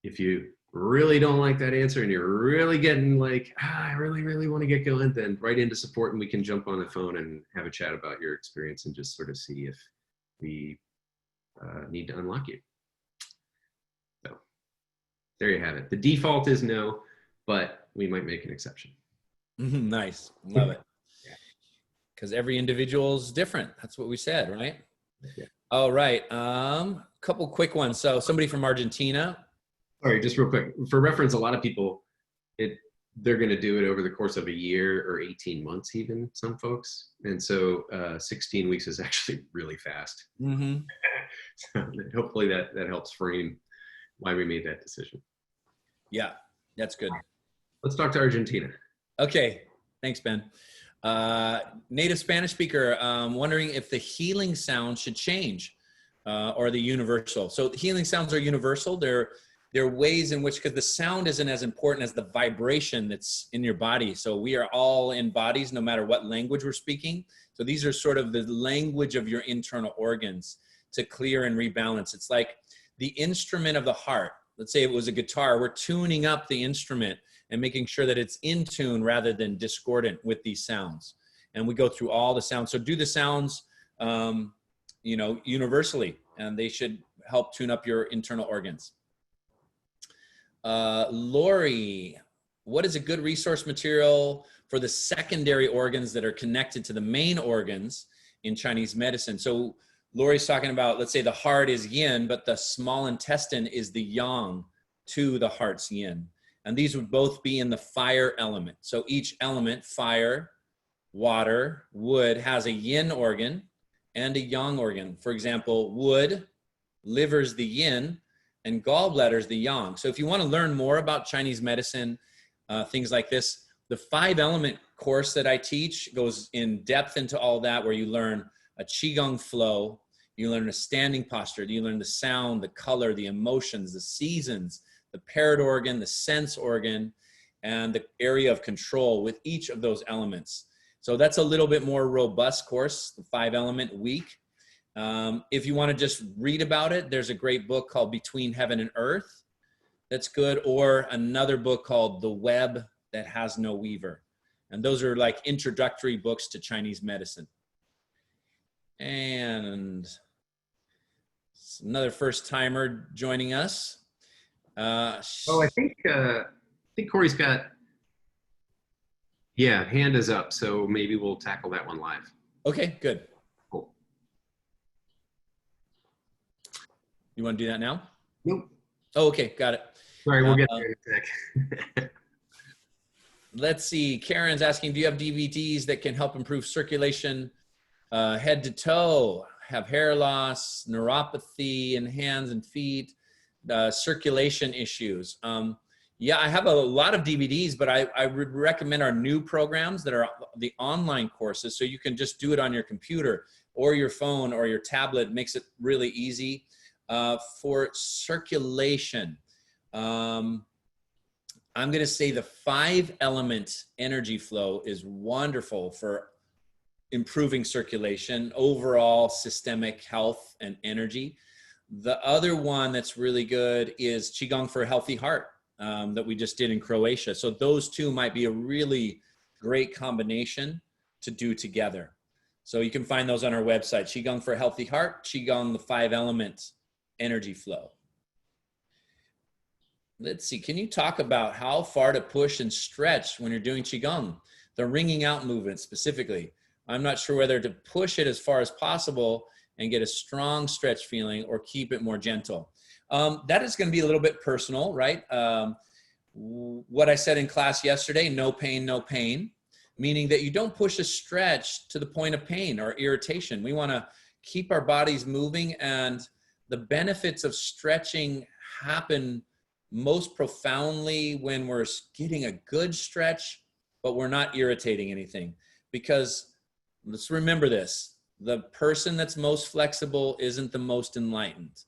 If you really don't like that answer and you're really getting like, I really, really want to get going, then write into support and we can jump on the phone and have a chat about your experience and just sort of see if we need to unlock you. So there you have it. The default is no, but we might make an exception. Nice. Love it. Because every individual is different. That's what we said, right? Yeah. All right. Couple quick ones. So somebody from Argentina. Sorry, just real quick. For reference, a lot of people, they're going to do it over the course of a year or 18 months, even some folks. And so 16 weeks is actually really fast. Mm-hmm. So hopefully that helps frame why we made that decision. Yeah, that's good. Let's talk to Argentina. Okay. Thanks, Ben. Native Spanish speaker, wondering if the healing sound should change or the universal. So healing sounds are universal. They're ways in which, because the sound isn't as important as the vibration that's in your body. So we are all in bodies, no matter what language we're speaking. So these are sort of the language of your internal organs to clear and rebalance. It's like the instrument of the heart. Let's say it was a guitar. We're tuning up the instrument and making sure that it's in tune rather than discordant with these sounds. And we go through all the sounds. So do the sounds, universally, and they should help tune up your internal organs. Lori, what is a good resource material for the secondary organs that are connected to the main organs in Chinese medicine? So Lori's talking about, let's say the heart is yin, but the small intestine is the yang to the heart's yin. And these would both be in the fire element. So each element, fire, water, wood, has a yin organ and a yang organ. For example, wood, liver's the yin, and gallbladder's the yang. So if you want to learn more about Chinese medicine, things like this, the 5-element course that I teach goes in depth into all that, where you learn a Qigong flow, you learn a standing posture, you learn the sound, the color, the emotions, the seasons, the parrot organ, the sense organ, and the area of control with each of those elements. So that's a little bit more robust course, the 5-element week. If you want to just read about it, there's a great book called Between Heaven and Earth. That's good. Or another book called The Web That Has No Weaver. And those are like introductory books to Chinese medicine. And another first timer joining us. I think Corey's got, hand is up. So maybe we'll tackle that one live. Okay, good. Cool. You want to do that now? Nope. Oh, okay, got it. Sorry, we'll get there in a sec. Let's see. Karen's asking, do you have DVDs that can help improve circulation head to toe, have hair loss, neuropathy in hands and feet, circulation issues? Yeah, I have a lot of DVDs, but I would recommend our new programs that are the online courses. So you can just do it on your computer or your phone or your tablet. It makes it really easy. For circulation, I'm going to say the 5-element energy flow is wonderful for improving circulation, overall systemic health and energy. The other one that's really good is Qigong for a healthy heart that we just did in Croatia. So those two might be a really great combination to do together. So you can find those on our website, Qigong for a healthy heart, Qigong, the 5-element energy flow. Let's see, can you talk about how far to push and stretch when you're doing Qigong? The wringing out movement specifically. I'm not sure whether to push it as far as possible and get a strong stretch feeling or keep it more gentle. That is going to be a little bit personal, right? What I said in class yesterday, no pain, meaning that you don't push a stretch to the point of pain or irritation. We want to keep our bodies moving, and the benefits of stretching happen most profoundly when we're getting a good stretch, but we're not irritating anything. Because let's remember this, the person that's most flexible isn't the most enlightened.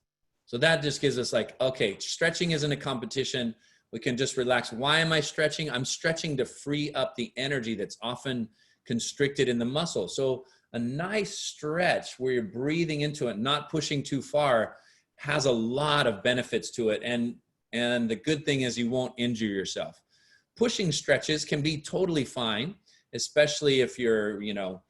So that just gives us like, okay, stretching isn't a competition. We can just relax. Why am I stretching? I'm stretching to free up the energy that's often constricted in the muscle. So a nice stretch where you're breathing into it, not pushing too far, has a lot of benefits to it. And the good thing is you won't injure yourself. Pushing stretches can be totally fine, especially if you're, you know,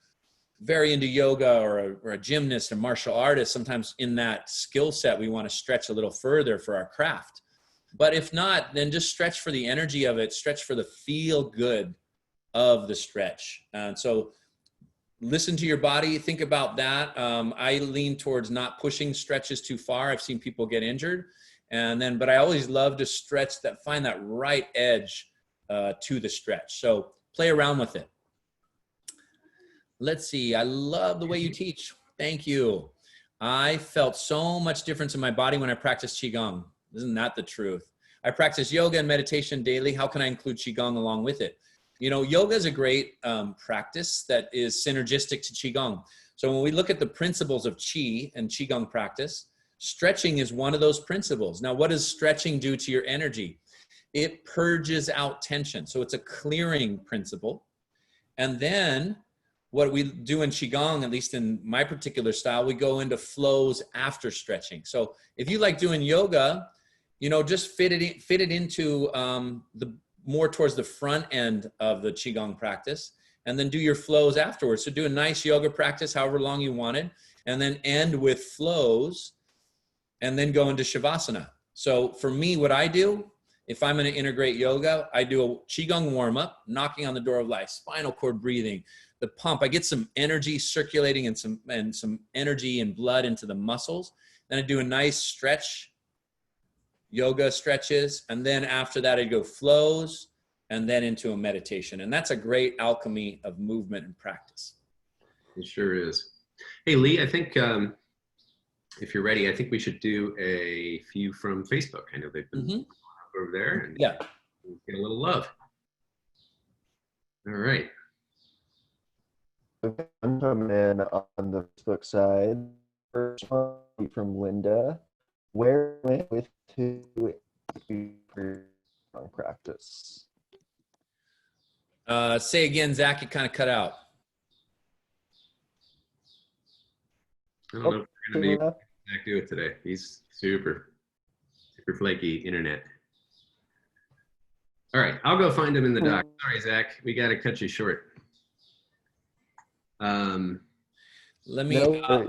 very into yoga or a gymnast or martial artist. Sometimes in that skill set, we want to stretch a little further for our craft. But if not, then just stretch for the energy of it, stretch for the feel good of the stretch. And so listen to your body, think about that. I lean towards not pushing stretches too far. I've seen people get injured. But I always love to stretch that, find that right edge to the stretch. So play around with it. Let's see. I love the way you teach. Thank you. I felt so much difference in my body when I practiced Qigong. Isn't that the truth? I practice yoga and meditation daily. How can I include Qigong along with it? You know, yoga is a great practice that is synergistic to Qigong. So when we look at the principles of Qi and Qigong practice, stretching is one of those principles. Now, what does stretching do to your energy? It purges out tension. So it's a clearing principle. And then what we do in Qigong, at least in my particular style, we go into flows after stretching. So if you like doing yoga, you know, just fit it into the more towards the front end of the Qigong practice, and then do your flows afterwards. So do a nice yoga practice, however long you wanted, and then end with flows, and then go into Shavasana. So for me, what I do, if I'm going to integrate yoga, I do a Qigong warm-up, knocking on the door of life, spinal cord breathing, the pump. I get some energy circulating and some energy and blood into the muscles. Then I do a nice stretch, yoga stretches, and then after that I go flows and then into a meditation. And that's a great alchemy of movement and practice. It sure is. Hey, Lee, I think if you're ready, I think we should do a few from Facebook. I know they've been over there, and yeah, get a little love. All right. I'm coming in on the Facebook side. First one from Linda. Where went with who for practice? Say again, Zach, you kind of cut out. I don't know if we're going to be Zach do it today. He's super flaky internet. All right, I'll go find him in the doc. Sorry, Zach, we got to cut you short. Let me,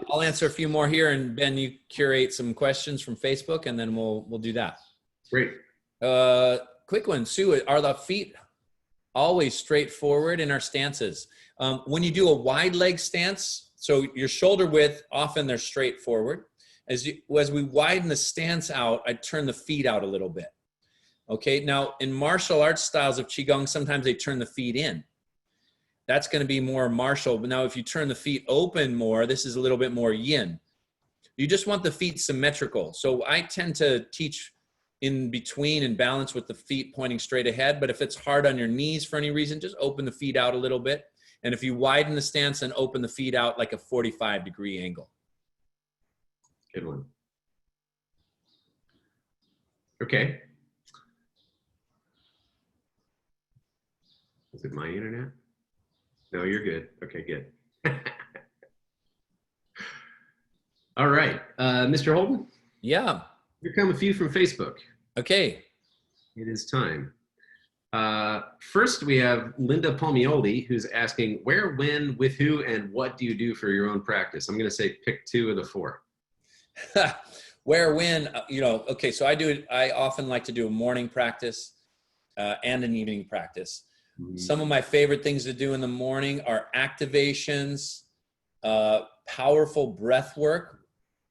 I'll answer a few more here, and Ben, you curate some questions from Facebook, and then we'll do that. Great. Quick one, Sue, are the feet always straight forward in our stances? When you do a wide leg stance, so your shoulder width, often they're straight forward. As we widen the stance out, I turn the feet out a little bit. Okay, now in martial arts styles of Qigong, sometimes they turn the feet in. That's going to be more martial. But now if you turn the feet open more, this is a little bit more yin. You just want the feet symmetrical. So I tend to teach in between and balance with the feet pointing straight ahead. But if it's hard on your knees for any reason, just open the feet out a little bit. And if you widen the stance and open the feet out like a 45-degree angle. Good one. Okay. Is it my internet? No, you're good. Okay, good. All right, Mr. Holden? Yeah. Here come a few from Facebook. Okay. It is time. First, we have Linda Palmioli, who's asking, where, when, with who, and what do you do for your own practice? I'm going to say pick 2 of the 4. Where, when, you know, okay, so I often like to do a morning practice and an evening practice. Some of my favorite things to do in the morning are activations, powerful breath work,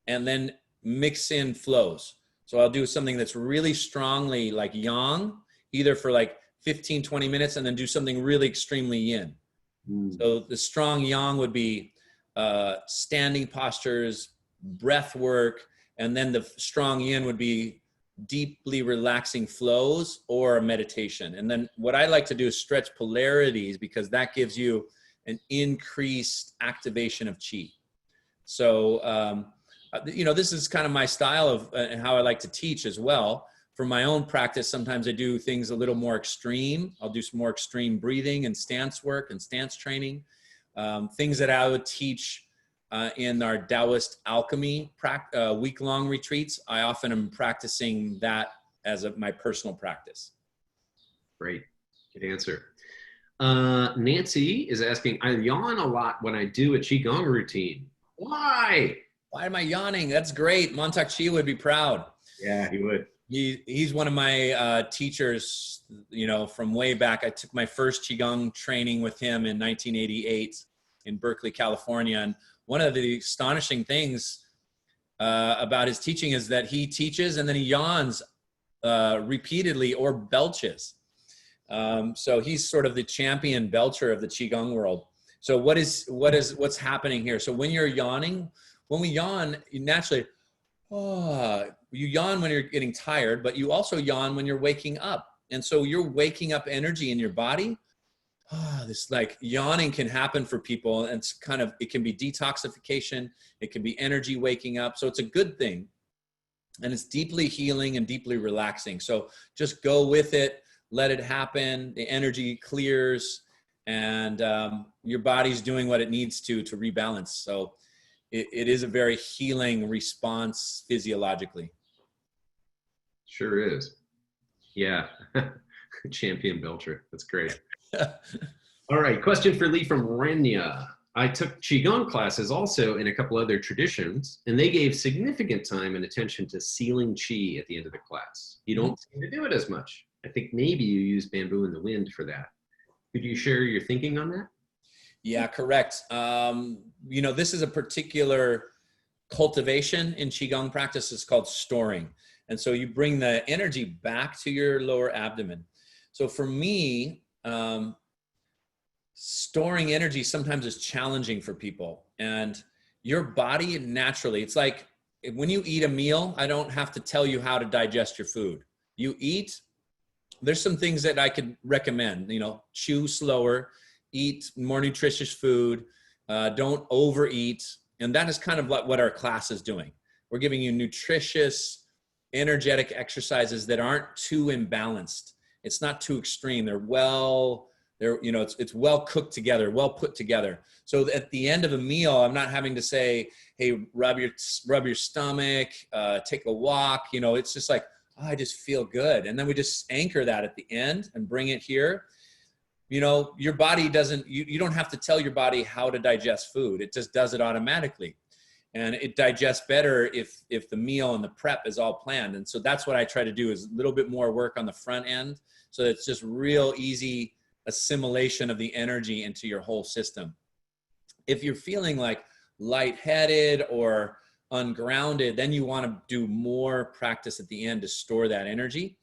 and then mix in flows. So I'll do something that's really strongly like yawn, either for like 15, 20 minutes, and then do something really extremely yin. So the strong yawn would be standing postures, breath work, and then the strong yin would be deeply relaxing flows or a meditation. And then what I like to do is stretch polarities, because that gives you an increased activation of Qi. So, you know, this is kind of my style of how I like to teach as well. For my own practice, sometimes I do things a little more extreme. I'll do some more extreme breathing and stance work and stance training. Things that I would teach in our Taoist alchemy week-long retreats, I often am practicing that as my personal practice. Great. Good answer. Nancy is asking, I yawn a lot when I do a Qigong routine. Why? Why am I yawning? That's great. Montauk Chi would be proud. Yeah, he would. He's one of my teachers, you know, from way back. I took my first Qigong training with him in 1988 in Berkeley, California. And one of the astonishing things about his teaching is that he teaches and then he yawns repeatedly or belches. So he's sort of the champion belcher of the Qigong world. So what's happening here? So when you're yawning, when we yawn, you naturally, you yawn when you're getting tired, but you also yawn when you're waking up. And so you're waking up energy in your body. This like yawning can happen for people, and it's kind of, it can be detoxification. It can be energy waking up. So it's a good thing. And it's deeply healing and deeply relaxing. So just go with it. Let it happen. The energy clears, and your body's doing what it needs to rebalance. So it is a very healing response physiologically. Sure is. Yeah. Champion belcher. That's great. All right. Question for Lee from Renya. I took Qigong classes also in a couple other traditions, and they gave significant time and attention to sealing Qi at the end of the class. You don't seem to do it as much. I think maybe you use bamboo in the wind for that. Could you share your thinking on that? Yeah, correct. You know, this is a particular cultivation in Qigong practice. It's called storing. And so you bring the energy back to your lower abdomen. So for me, storing energy sometimes is challenging for people. And your body naturally, it's like when you eat a meal, I don't have to tell you how to digest your food. You eat. There's some things that I could recommend, you know, chew slower, eat more nutritious food, don't overeat. And that is kind of what our class is doing. We're giving you nutritious, energetic exercises that aren't too imbalanced. It's not too extreme. They're you know, it's well cooked together, well put together. So at the end of a meal, I'm not having to say, hey, rub your stomach, take a walk. You know, it's just like, I just feel good. And then we just anchor that at the end and bring it here. You know, your body doesn't, you don't have to tell your body how to digest food. It just does it automatically. And it digests better if the meal and the prep is all planned. And so that's what I try to do, is a little bit more work on the front end. So it's just real easy assimilation of the energy into your whole system. If you're feeling like lightheaded or ungrounded, then you want to do more practice at the end to store that energy.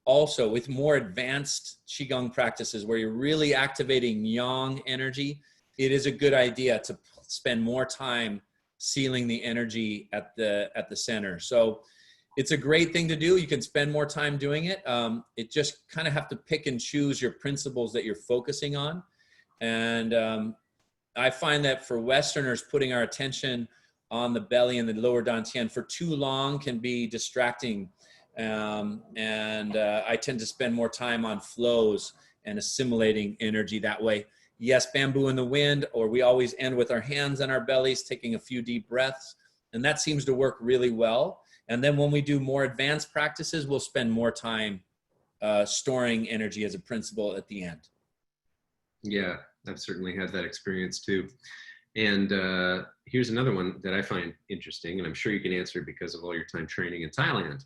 Also, with more advanced Qigong practices where you're really activating yang energy, it is a good idea to spend more time sealing the energy at the center. So it's a great thing to do. You can spend more time doing it. It just kind of have to pick and choose your principles that you're focusing on. And I find that for Westerners, putting our attention on the belly and the lower dantian for too long can be distracting. I tend to spend more time on flows and assimilating energy that way. Yes, bamboo in the wind, or we always end with our hands on our bellies, taking a few deep breaths. And that seems to work really well. And then when we do more advanced practices, we'll spend more time storing energy as a principle at the end. Yeah, I've certainly had that experience too. And here's another one that I find interesting, and I'm sure you can answer because of all your time training in Thailand.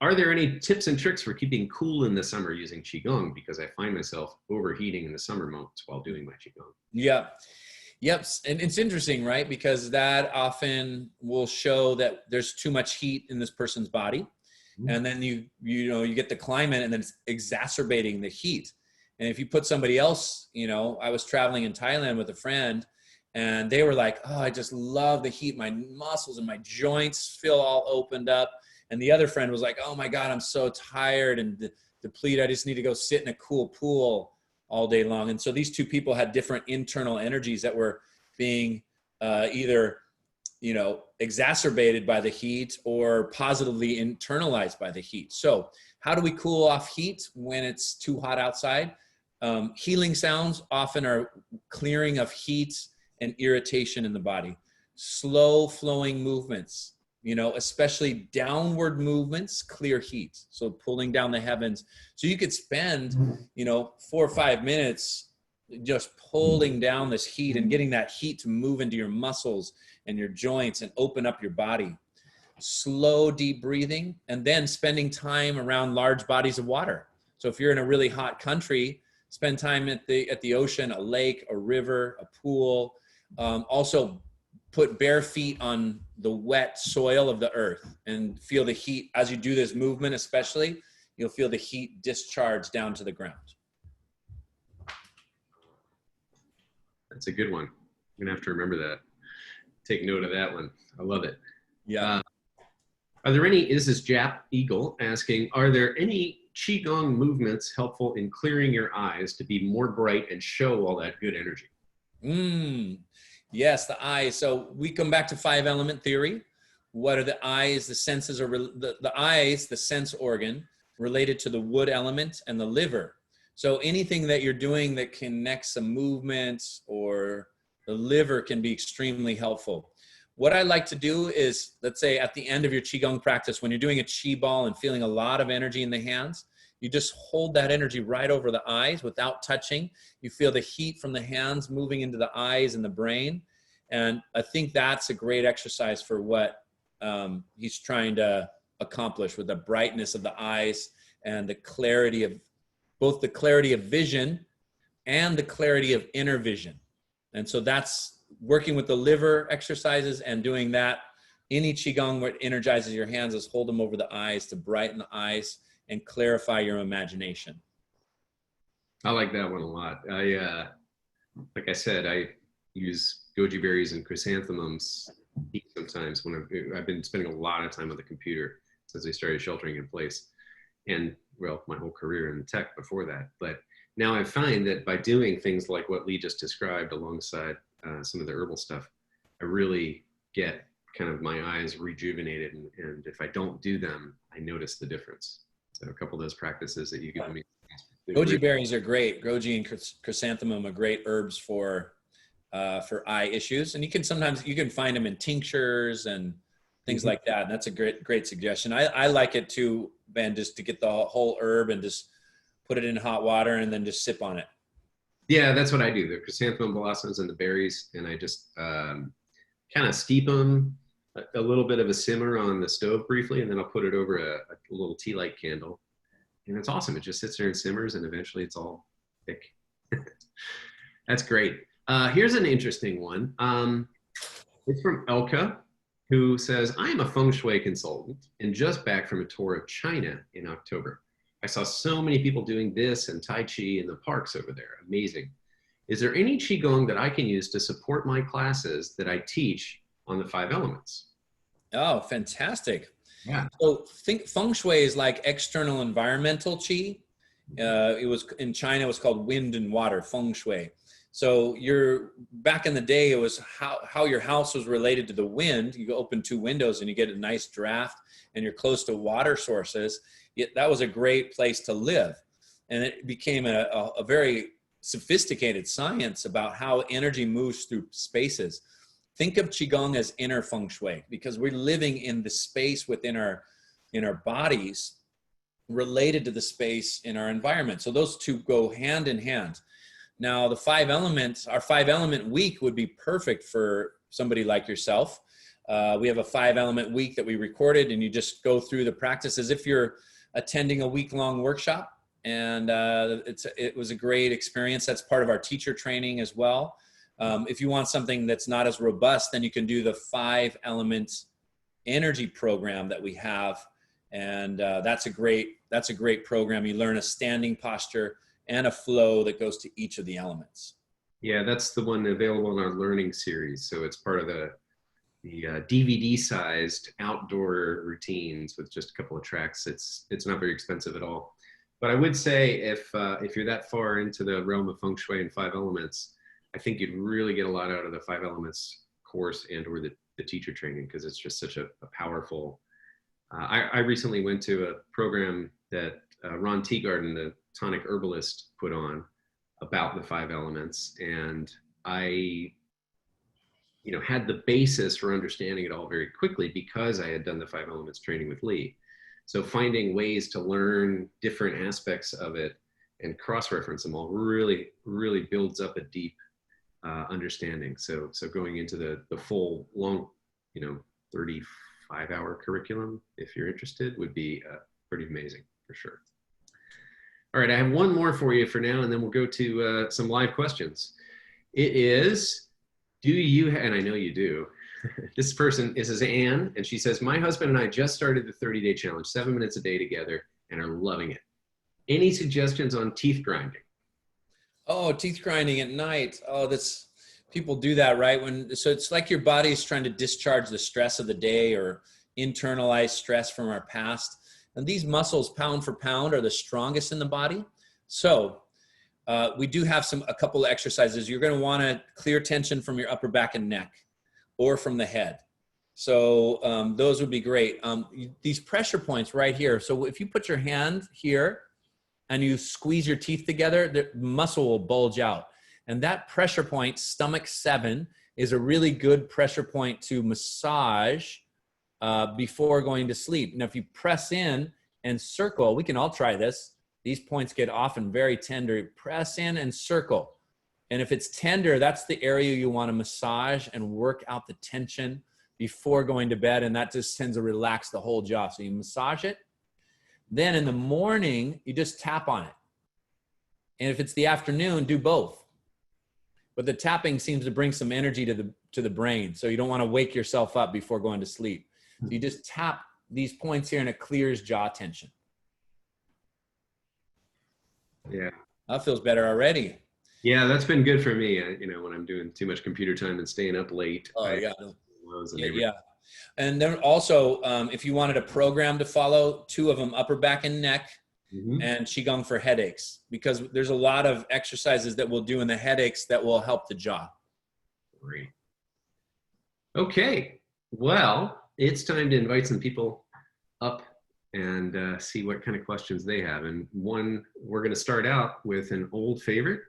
Are there any tips and tricks for keeping cool in the summer using Qigong? Because I find myself overheating in the summer months while doing my Qigong. Yeah. Yep. And it's interesting, right? Because that often will show that there's too much heat in this person's body. Mm-hmm. And then you get the climate, and then it's exacerbating the heat. And if you put somebody else, you know, I was traveling in Thailand with a friend, and they were like, oh, I just love the heat. My muscles and my joints feel all opened up. And the other friend was like, oh my God, I'm so tired and depleted. I just need to go sit in a cool pool all day long. And so these two people had different internal energies that were being either, you know, exacerbated by the heat or positively internalized by the heat. So how do we cool off heat when it's too hot outside? Healing sounds often are clearing of heat and irritation in the body. slow flowing movements, especially downward movements, clear heat. So pulling down the heavens. So you could spend, 4 or 5 minutes just pulling down this heat and getting that heat to move into your muscles and your joints and open up your body. Slow, deep breathing, and then spending time around large bodies of water. So if you're in a really hot country, spend time at the ocean, a lake, a river, a pool. Also put bare feet on the wet soil of the earth and feel the heat. As you do this movement, especially, you'll feel the heat discharge down to the ground. That's a good one. I'm gonna have to remember that. Take note of that one. I love it. Yeah. Are there any, this is Jap Eagle asking, are there any Qigong movements helpful in clearing your eyes to be more bright and show all that good energy? Yes, the eyes. So we come back to 5 element theory. What are the eyes? The senses are the eyes, the sense organ related to the wood element and the liver. So anything that you're doing that connects a movement or the liver can be extremely helpful. What I like to do is, let's say at the end of your Qigong practice, when you're doing a Qi ball and feeling a lot of energy in the hands, you just hold that energy right over the eyes without touching. You feel the heat from the hands moving into the eyes and the brain. And I think that's a great exercise for what he's trying to accomplish with the brightness of the eyes and the clarity of both the clarity of vision and the clarity of inner vision. And so that's working with the liver exercises and doing that. Any Qigong where it energizes your hands is hold them over the eyes to brighten the eyes and clarify your imagination. I like that one a lot. Like I said, I use goji berries and chrysanthemums sometimes when I've been spending a lot of time on the computer since I started sheltering in place. And well, my whole career in tech before that. But now I find that by doing things like what Lee just described alongside some of the herbal stuff, I really get kind of my eyes rejuvenated. And if I don't do them, I notice the difference. So a couple of those practices that you give me. Goji berries are great. Goji and chrysanthemum are great herbs for eye issues. And you can find them in tinctures and things like that. And that's a great suggestion. I like it too, Ben, just to get the whole herb and just put it in hot water and then just sip on it. Yeah, that's what I do. The chrysanthemum blossoms and the berries, and I just kind of steep them, a little bit of a simmer on the stove briefly, and then I'll put it over a little tea light candle. And it's awesome. It just sits there and simmers, and eventually it's all thick. That's great. Here's an interesting one. It's from Elka, who says, I am a feng shui consultant and just back from a tour of China in October. I saw so many people doing this and Tai Chi in the parks over there. Amazing. Is there any Qigong that I can use to support my classes that I teach on the 5 elements? Oh, fantastic. Yeah. So think feng shui is like external environmental Qi. It was in China, it was called wind and water, feng shui. So back in the day, it was how your house was related to the wind. You open 2 windows and you get a nice draft, and you're close to water sources. That was a great place to live. And it became a very sophisticated science about how energy moves through spaces. Think of Qigong as inner feng shui, because we're living in the space within our bodies related to the space in our environment. So those two go hand in hand. Now, the 5 elements, our 5 element week would be perfect for somebody like yourself. We have a 5 element week that we recorded, and you just go through the practice as if you're attending a week-long workshop. And it was a great experience. That's part of our teacher training as well. If you want something that's not as robust, then you can do the 5 element energy program that we have. And that's a great program. You learn a standing posture and a flow that goes to each of the elements. Yeah, that's the one available in our learning series. So it's part of the DVD-sized outdoor routines with just a couple of tracks. It's not very expensive at all. But I would say if you're that far into the realm of feng shui and 5 elements, I think you'd really get a lot out of the 5 elements course and or the teacher training, because it's just such a powerful. I recently went to a program that Ron Teagarden, the tonic herbalist, put on about the 5 elements, and I you know, had the basis for understanding it all very quickly because I had done the 5 elements training with Lee. So finding ways to learn different aspects of it and cross-reference them all really, really builds up a deep understanding. So going into the full long, you know, 35-hour curriculum, if you're interested, would be pretty amazing for sure. All right, I have one more for you for now, and then we'll go to some live questions. It is, do you, and I know you do, this is Anne, and she says, my husband and I just started the 30-day challenge, 7 minutes a day together, and are loving it. Any suggestions on teeth grinding? Oh, teeth grinding at night. Oh, that's, people do that, right? So it's like your body is trying to discharge the stress of the day or internalize stress from our past. And these muscles, pound for pound, are the strongest in the body. So we do have a couple of exercises. You're going to want to clear tension from your upper back and neck or from the head. So those would be great. These pressure points right here. So if you put your hand here and you squeeze your teeth together, the muscle will bulge out. And that pressure point, stomach 7, is a really good pressure point to massage before going to sleep. Now, if you press in and circle, we can all try this. These points get often very tender. Press in and circle. And if it's tender, that's the area you want to massage and work out the tension before going to bed. And that just tends to relax the whole jaw. So you massage it. Then in the morning, you just tap on it. And if it's the afternoon, do both. But the tapping seems to bring some energy to the brain. So you don't want to wake yourself up before going to sleep. So you just tap these points here and it clears jaw tension. Yeah. That feels better already. Yeah, that's been good for me. You know, when I'm doing too much computer time and staying up late. Oh, yeah. Yeah. And then also, if you wanted a program to follow, 2 of them, upper back and neck, and Qigong for headaches, because there's a lot of exercises that we'll do in the headaches that will help the jaw. Great. Okay. Well, it's time to invite some people up and see what kind of questions they have. And one, we're going to start out with an old favorite,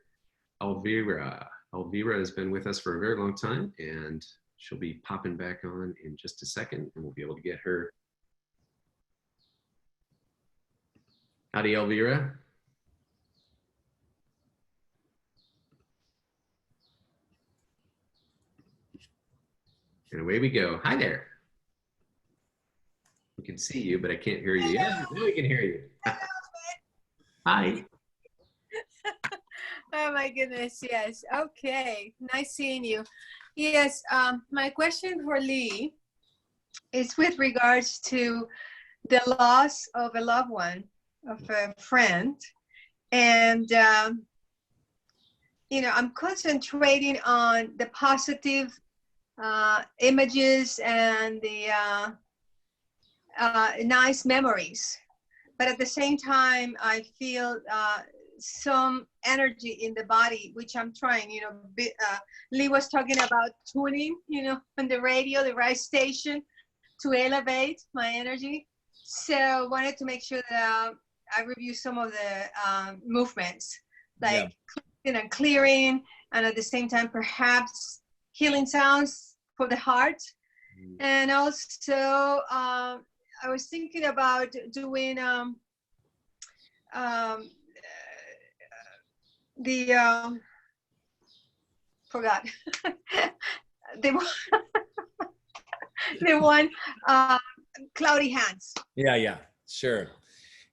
Elvira. Elvira has been with us for a very long time, and she'll be popping back on in just a second, and we'll be able to get her. Howdy, Elvira. And away we go. Hi there. We can see you, but I can't hear you. Yeah, now we can hear you. Hi. Oh my goodness, yes. Okay, nice seeing you. Yes, my question for Lee is with regards to the loss of a loved one, of a friend. And, you know, I'm concentrating on the positive images and the nice memories. But at the same time, I feel some energy in the body, which I'm trying, you know. Lee was talking about tuning, you know, on the radio, the right station to elevate my energy. So wanted to make sure that I review some of the movements, like cleaning and clearing, and at the same time, perhaps healing sounds for the heart. And also, I was thinking about doing forgot the one cloudy hands. Yeah, sure.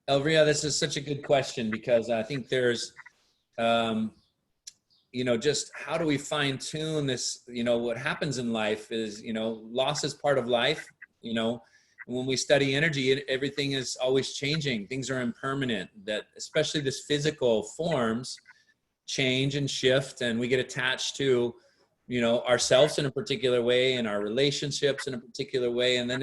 Elvira, this is such a good question, because I think there's you know, just how do we fine tune this? You know, what happens in life is, you know, loss is part of life. You know, when we study energy, everything is always changing. Things are impermanent, that especially this physical forms change and shift, and we get attached to, you know, ourselves in a particular way and our relationships in a particular way. And then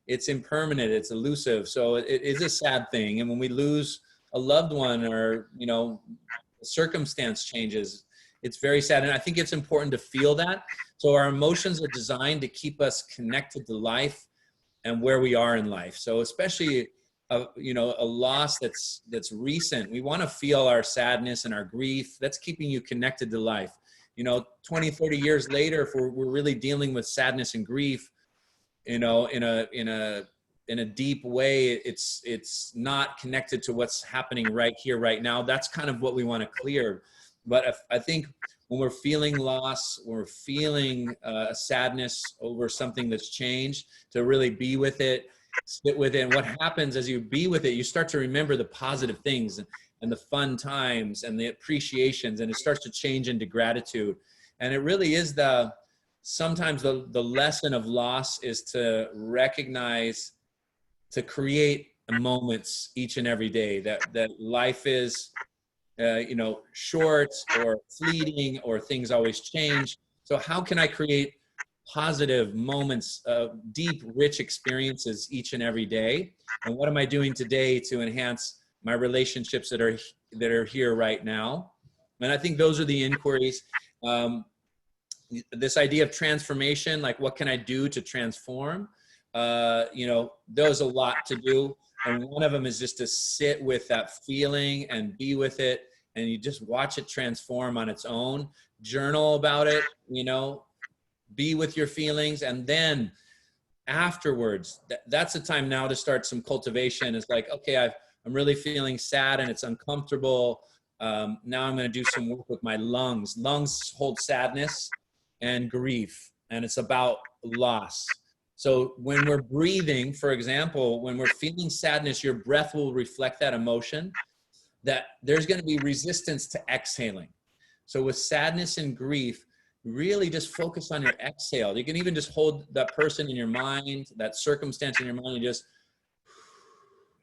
it's impermanent, it's elusive. So it is a sad thing. And when we lose a loved one, or, you know, circumstance changes, it's very sad. And I think it's important to feel that. So our emotions are designed to keep us connected to life and where we are in life. So especially, you know, a loss that's recent, we want to feel our sadness and our grief. That's keeping you connected to life. you know, 20, 30 years later, if we're really dealing with sadness and grief, you know, in a deep way, it's not connected to what's happening right here, right now. That's kind of what we want to clear. But I think when we're feeling loss, when we're feeling sadness over something that's changed, to really be with it, sit with it. And what happens as you be with it, you start to remember the positive things and the fun times and the appreciations, and it starts to change into gratitude. And it really is sometimes the lesson of loss is to recognize, to create moments each and every day, that life is, you know, short or fleeting, or things always change. So how can I create positive moments, deep, rich experiences each and every day? And what am I doing today to enhance my relationships that are here right now? And I think those are the inquiries. This idea of transformation, like what can I do to transform? You know, there's a lot to do. And one of them is just to sit with that feeling and be with it. And you just watch it transform on its own. Journal about it, you know, be with your feelings. And then afterwards, that's the time now to start some cultivation. It's like, okay, I'm really feeling sad and it's uncomfortable. Now I'm going to do some work with my lungs. Lungs hold sadness and grief, and it's about loss. So when we're breathing, for example, when we're feeling sadness, your breath will reflect that emotion, that there's going to be resistance to exhaling. So with sadness and grief, really just focus on your exhale. You can even just hold that person in your mind, that circumstance in your mind, and just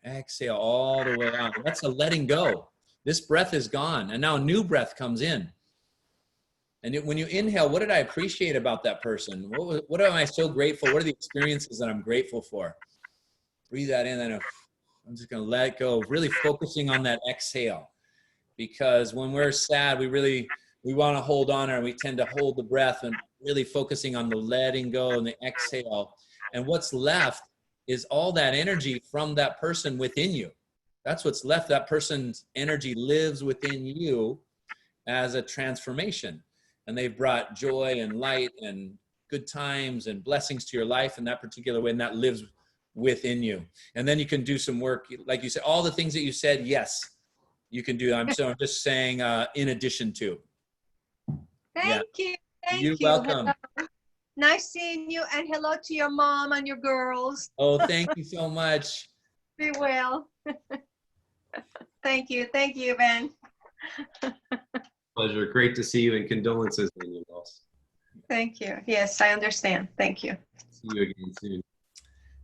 exhale all the way out. That's a letting go. This breath is gone, and now a new breath comes in. And when you inhale, what did I appreciate about that person? What am I so grateful? What are the experiences that I'm grateful for? Breathe that in, and I'm just going to let go, really focusing on that exhale. Because when we're sad, we want to hold on, and we tend to hold the breath, and really focusing on the letting go and the exhale. And what's left is all that energy from that person within you. That's what's left. That person's energy lives within you as a transformation. And they've brought joy and light and good times and blessings to your life in that particular way, and that lives within you. And then you can do some work, like you said, all the things that you said, yes, you can do. I'm just saying, in addition to. Thank you. Thank You're you. welcome. Hello. Nice seeing you, and hello to your mom and your girls. Oh, thank you so much. Be well. Thank you. Thank you, Ben. Pleasure. Great to see you, and condolences on your loss. Thank you. Yes, I understand. Thank you. See you again soon.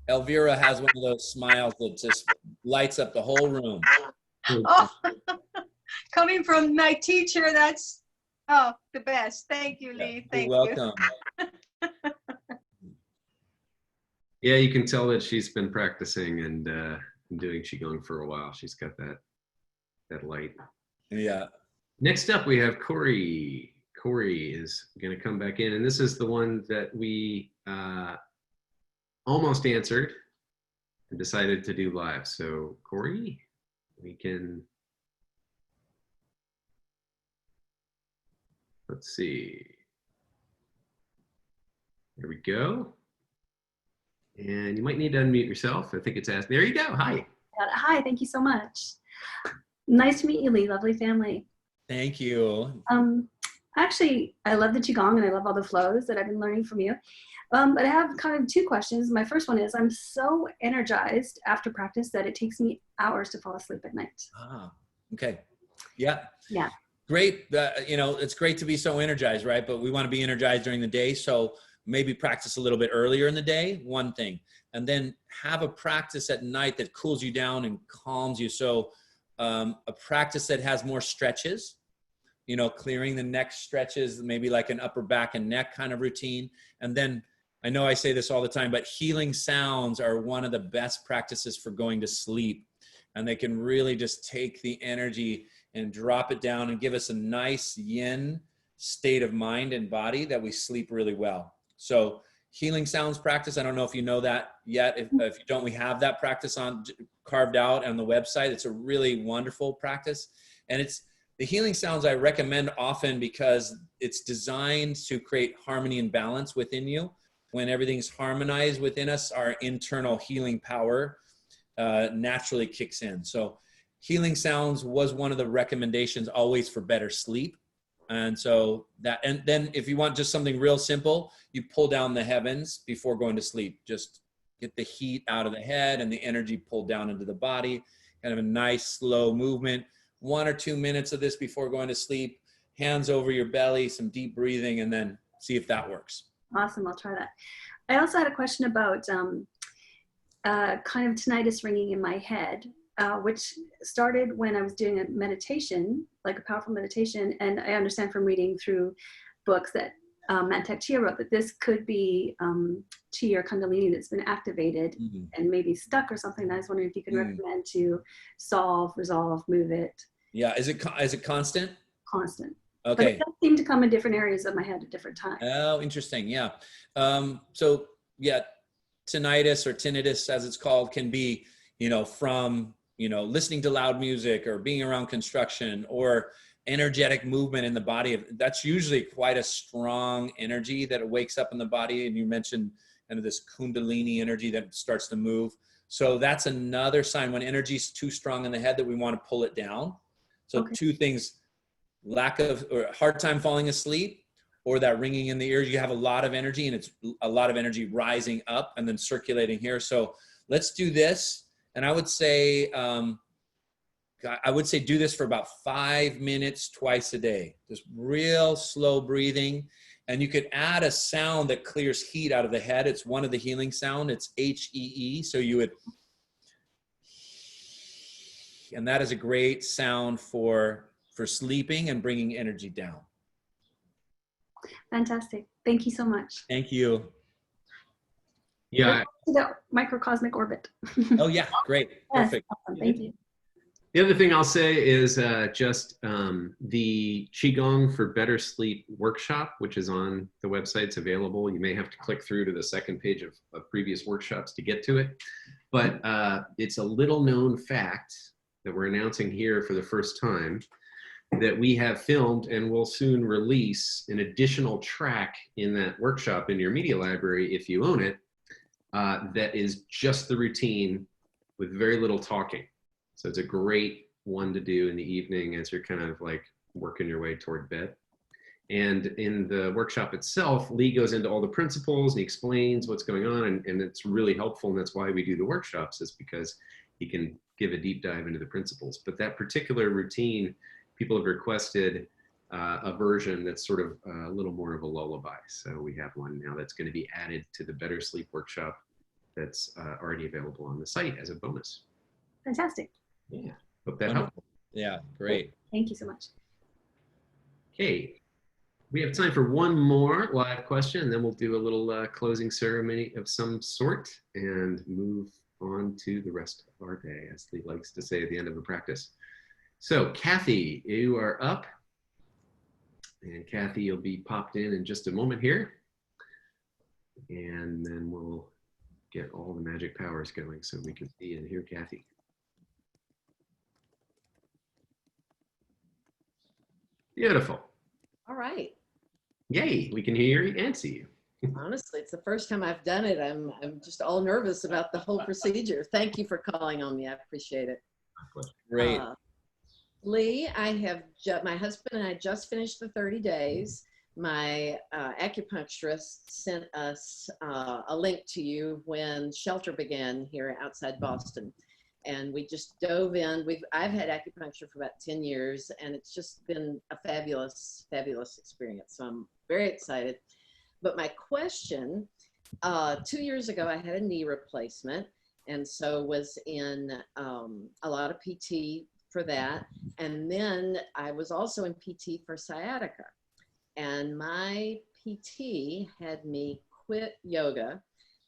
Elvira has one of those smiles that just lights up the whole room. Oh, coming from my teacher, that's the best. Thank you, Lee. Thank You're welcome. Yeah, you can tell that she's been practicing and doing Qigong for a while. She's got that light. Yeah. Next up, we have Corey. Corey is going to come back in, and this is the one that we almost answered and decided to do live. So, Corey, we can, let's see. There we go. And you might need to unmute yourself. I think it's asked. There you go. Hi. Hi, thank you so much. Nice to meet you, Lee. Lovely family. Thank you. Actually, I love the Qigong and I love all the flows that I've been learning from you. But I have kind of two questions. My first one is, I'm so energized after practice that it takes me hours to fall asleep at night. Ah, okay. Yeah. Yeah. Great. You know, it's great to be so energized, right? But we want to be energized during the day. So maybe practice a little bit earlier in the day, one thing. And then have a practice at night that cools you down and calms you. So a practice that has more stretches, you know, clearing the neck stretches, maybe like an upper back and neck kind of routine. And then I know I say this all the time, but healing sounds are one of the best practices for going to sleep. And they can really just take the energy and drop it down and give us a nice yin state of mind and body that we sleep really well. So healing sounds practice. I don't know if you know that yet. If you don't, we have that practice carved out on the website. It's a really wonderful practice. And it's The healing sounds I recommend often because it's designed to create harmony and balance within you. When everything's harmonized within us, our internal healing power naturally kicks in. So healing sounds was one of the recommendations always for better sleep. And so that, and then if you want just something real simple, you pull down the heavens before going to sleep. Just get the heat out of the head and the energy pulled down into the body. Kind of a nice slow movement. 1 or 2 minutes of this before going to sleep, hands over your belly, some deep breathing, and then see if that works. Awesome, I'll try that. I also had a question about kind of tinnitus ringing in my head, which started when I was doing a meditation, like a powerful meditation. And I understand from reading through books that Mantak Chia wrote that this could be Qi or Kundalini that's been activated and maybe stuck or something. I was wondering if you could recommend to solve, resolve, move it. Yeah, is it constant? Constant. Okay. But it does seem to come in different areas of my head at different times. Oh, interesting. Yeah. So yeah, tinnitus or tinnitus, as it's called, can be, from, listening to loud music or being around construction or energetic movement in the body. That's usually quite a strong energy that it wakes up in the body. And you mentioned kind of this Kundalini energy that starts to move. So that's another sign when energy is too strong in the head that we want to pull it down. So two things, lack of or hard time falling asleep, or that ringing in the ears. You have a lot of energy and it's a lot of energy rising up and then circulating here. So let's do this. And I would say do this for about 5 minutes twice a day, just real slow breathing. And you could add a sound that clears heat out of the head. It's one of the healing sound. It's H-E-E. So you would, and that is a great sound for sleeping and bringing energy down. Fantastic. Thank you so much. Thank you. Yeah. The microcosmic orbit. Oh yeah, great. Perfect. Awesome. Thank you. The other thing I'll say is just the Qigong for Better Sleep workshop, which is on the website. It's available. You may have to click through to the second page of previous workshops to get to it. But it's a little known fact that we're announcing here for the first time that we have filmed and will soon release an additional track in that workshop in your media library, if you own it, that is just the routine with very little talking. So it's a great one to do in the evening as you're kind of like working your way toward bed. And in the workshop itself, Lee goes into all the principles and he explains what's going on, and it's really helpful. And that's why we do the workshops, is because he can give a deep dive into the principles. But that particular routine, people have requested a version that's sort of a little more of a lullaby. So we have one now that's going to be added to the Better Sleep workshop that's already available on the site as a bonus. Fantastic. Yeah, hope that helped. Yeah, great. Thank you so much. Okay, we have time for one more live question, and then we'll do a little closing ceremony of some sort and move on to the rest of our day, as Lee likes to say at the end of a practice. So Kathy, you are up. And Kathy, you'll be popped in just a moment here. And then we'll get all the magic powers going so we can see and hear Kathy. Beautiful. All right. Yay, we can hear you and see you. Honestly, it's the first time I've done it. I'm just all nervous about the whole procedure. Thank you for calling on me. I appreciate it. Great. Lee, my husband and I just finished the 30 days. My acupuncturist sent us a link to you when shelter began here outside Boston. And we just dove in. I've had acupuncture for about 10 years, and it's just been a fabulous, fabulous experience. So I'm very excited. But my question, 2 years ago, I had a knee replacement, and so was in a lot of PT for that. And then I was also in PT for sciatica. And my PT had me quit yoga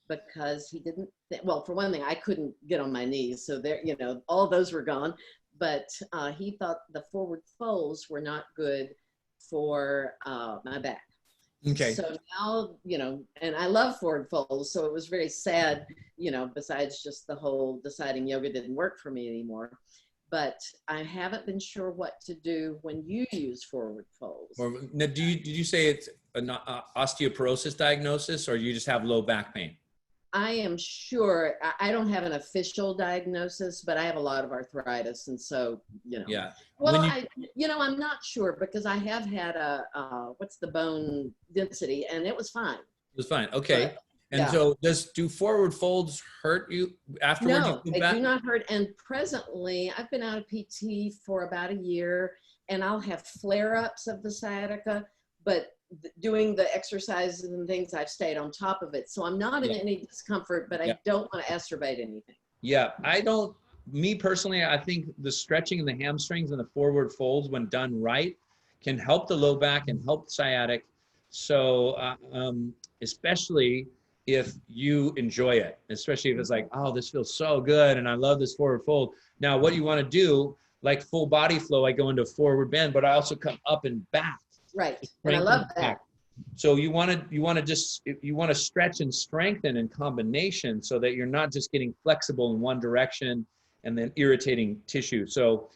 because he didn't, well, for one thing, I couldn't get on my knees. So there, all those were gone. But he thought the forward folds were not good for my back. Okay. So now, and I love forward folds. So it was very sad, besides just the whole deciding yoga didn't work for me anymore. but I haven't been sure what to do when you use forward folds. Or now, did you say it's an osteoporosis diagnosis, or you just have low back pain? I am sure, I don't have an official diagnosis, but I have a lot of arthritis. And so, you know, Yeah. well, I'm not sure because I have had what's the bone density, and it was fine. It was fine. Okay. But, And yeah. so do forward folds hurt you afterwards? No, they do not hurt. And presently, I've been out of PT for about a year, and I'll have flare-ups of the sciatica, but doing the exercises and things, I've stayed on top of it. So I'm not in any discomfort, but I don't want to exacerbate anything. Yeah, me personally, I think the stretching in the hamstrings and the forward folds, when done right, can help the low back and help sciatic. So especially if you enjoy it, especially if it's like, oh, this feels so good and I love this forward fold. Now, what you want to do, like full body flow, I go into forward bend, but I also come up and back. Right, and I love that. So you want to stretch and strengthen in combination so that you're not just getting flexible in one direction and then irritating tissue. So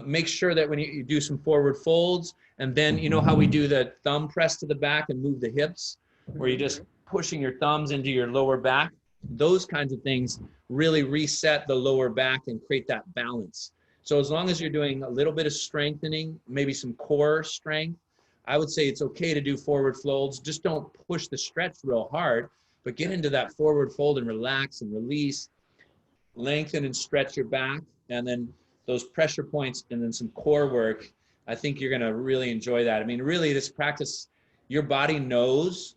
make sure that when you do some forward folds, and then you know how we do the thumb press to the back and move the hips, where you're just pushing your thumbs into your lower back. Those kinds of things really reset the lower back and create that balance. So as long as you're doing a little bit of strengthening, maybe some core strength, I would say it's okay to do forward folds. Just don't push the stretch real hard, but get into that forward fold and relax and release, lengthen and stretch your back, and then those pressure points and then some core work. I think you're going to really enjoy that. I mean, really, this practice, your body knows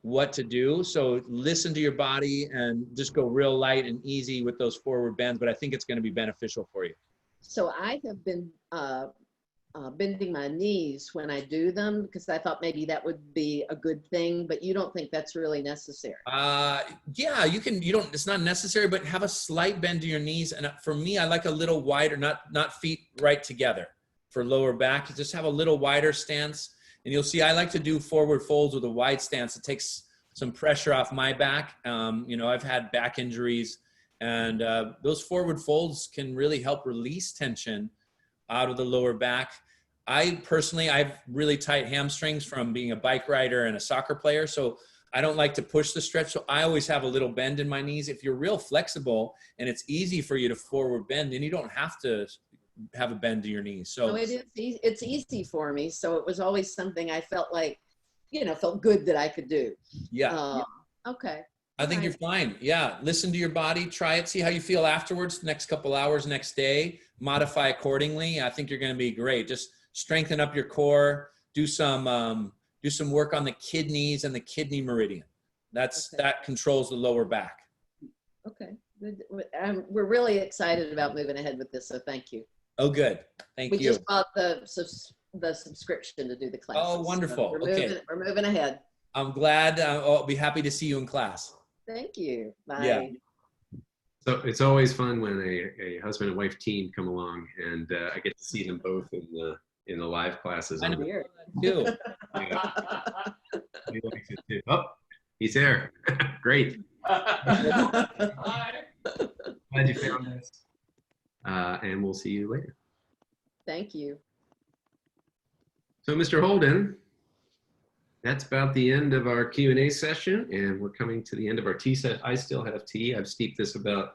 what to do. So listen to your body and just go real light and easy with those forward bends, but I think it's going to be beneficial for you. So I have been bending my knees when I do them because I thought maybe that would be a good thing, but you don't think that's really necessary? Yeah, it's not necessary, but have a slight bend to your knees. And for me, I like a little wider, not feet right together for lower back. Just have a little wider stance. And you'll see, I like to do forward folds with a wide stance. It takes some pressure off my back. I've had back injuries, and those forward folds can really help release tension out of the lower back. I've really tight hamstrings from being a bike rider and a soccer player. So I don't like to push the stretch. So I always have a little bend in my knees. If you're real flexible and it's easy for you to forward bend, then you don't have to have a bend to your knees. So it's easy for me. So it was always something I felt like, felt good that I could do. Yeah. Okay. I think you're fine. Yeah. Listen to your body, try it, see how you feel afterwards, next couple hours, next day, modify accordingly. I think you're going to be great. Just strengthen up your core, do some work on the kidneys and the kidney meridian. That controls the lower back. Okay. We're really excited about moving ahead with this. So thank you. Oh, good. Thank you. We just bought the subscription to do the classes. Oh, wonderful. So we're moving ahead. I'm glad. I'll be happy to see you in class. Thank you. Bye. Yeah. So it's always fun when a husband and wife team come along, and I get to see them both in the live classes. I know Weird. too. Yeah. He likes it too. Oh, he's there. Great. Glad you found us. And we'll see you later. Thank you. So, Mr. Holden, that's about the end of our Q&A session, and we're coming to the end of our tea set. I still have tea. I've steeped this about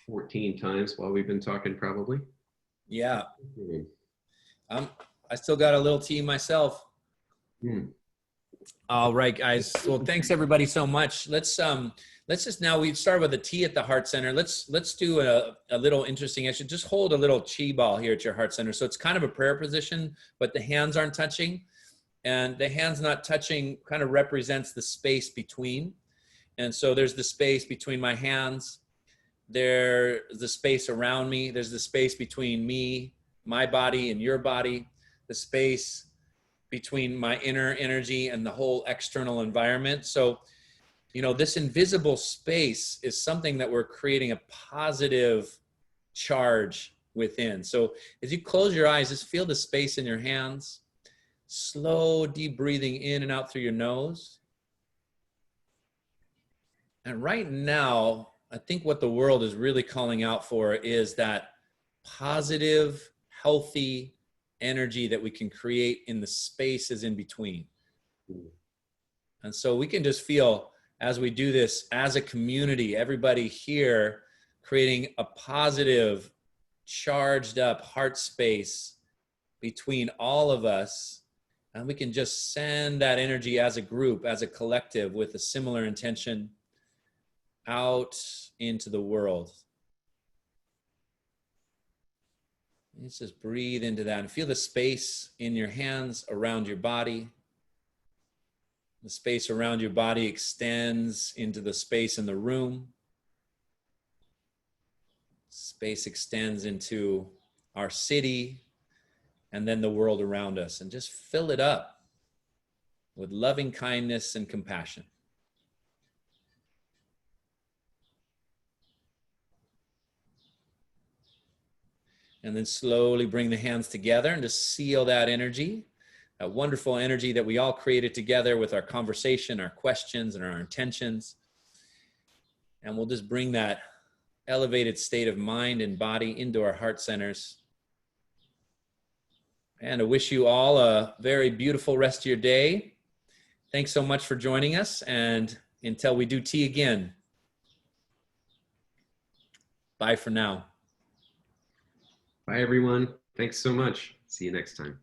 14 times while we've been talking, probably. Yeah. I still got a little tea myself. All right, guys. Well, thanks everybody so much. Let's just now, we start with a tea at the heart center. Let's do a little interesting action. Just hold a little chi ball here at your heart center. So it's kind of a prayer position, but the hands aren't touching, and the hands not touching kind of represents the space between. And so there's the space between my hands. There's the space around me. There's the space between me, my body, and your body. The space between my inner energy and the whole external environment. So, this invisible space is something that we're creating a positive charge within. So as you close your eyes, just feel the space in your hands. Slow, deep breathing in and out through your nose. And right now, I think what the world is really calling out for is that positive, healthy energy that we can create in the spaces in between. And so we can just feel, as we do this as a community, everybody here creating a positive, charged up heart space between all of us. And we can just send that energy as a group, as a collective, with a similar intention out into the world. Let's just breathe into that and feel the space in your hands around your body. The space around your body extends into the space in the room. Space extends into our city and then the world around us, and just fill it up with loving kindness and compassion. And then slowly bring the hands together and just seal that energy, that wonderful energy that we all created together with our conversation, our questions, and our intentions. And we'll just bring that elevated state of mind and body into our heart centers. And I wish you all a very beautiful rest of your day. Thanks so much for joining us. And until we do tea again, bye for now. Bye, everyone. Thanks so much. See you next time.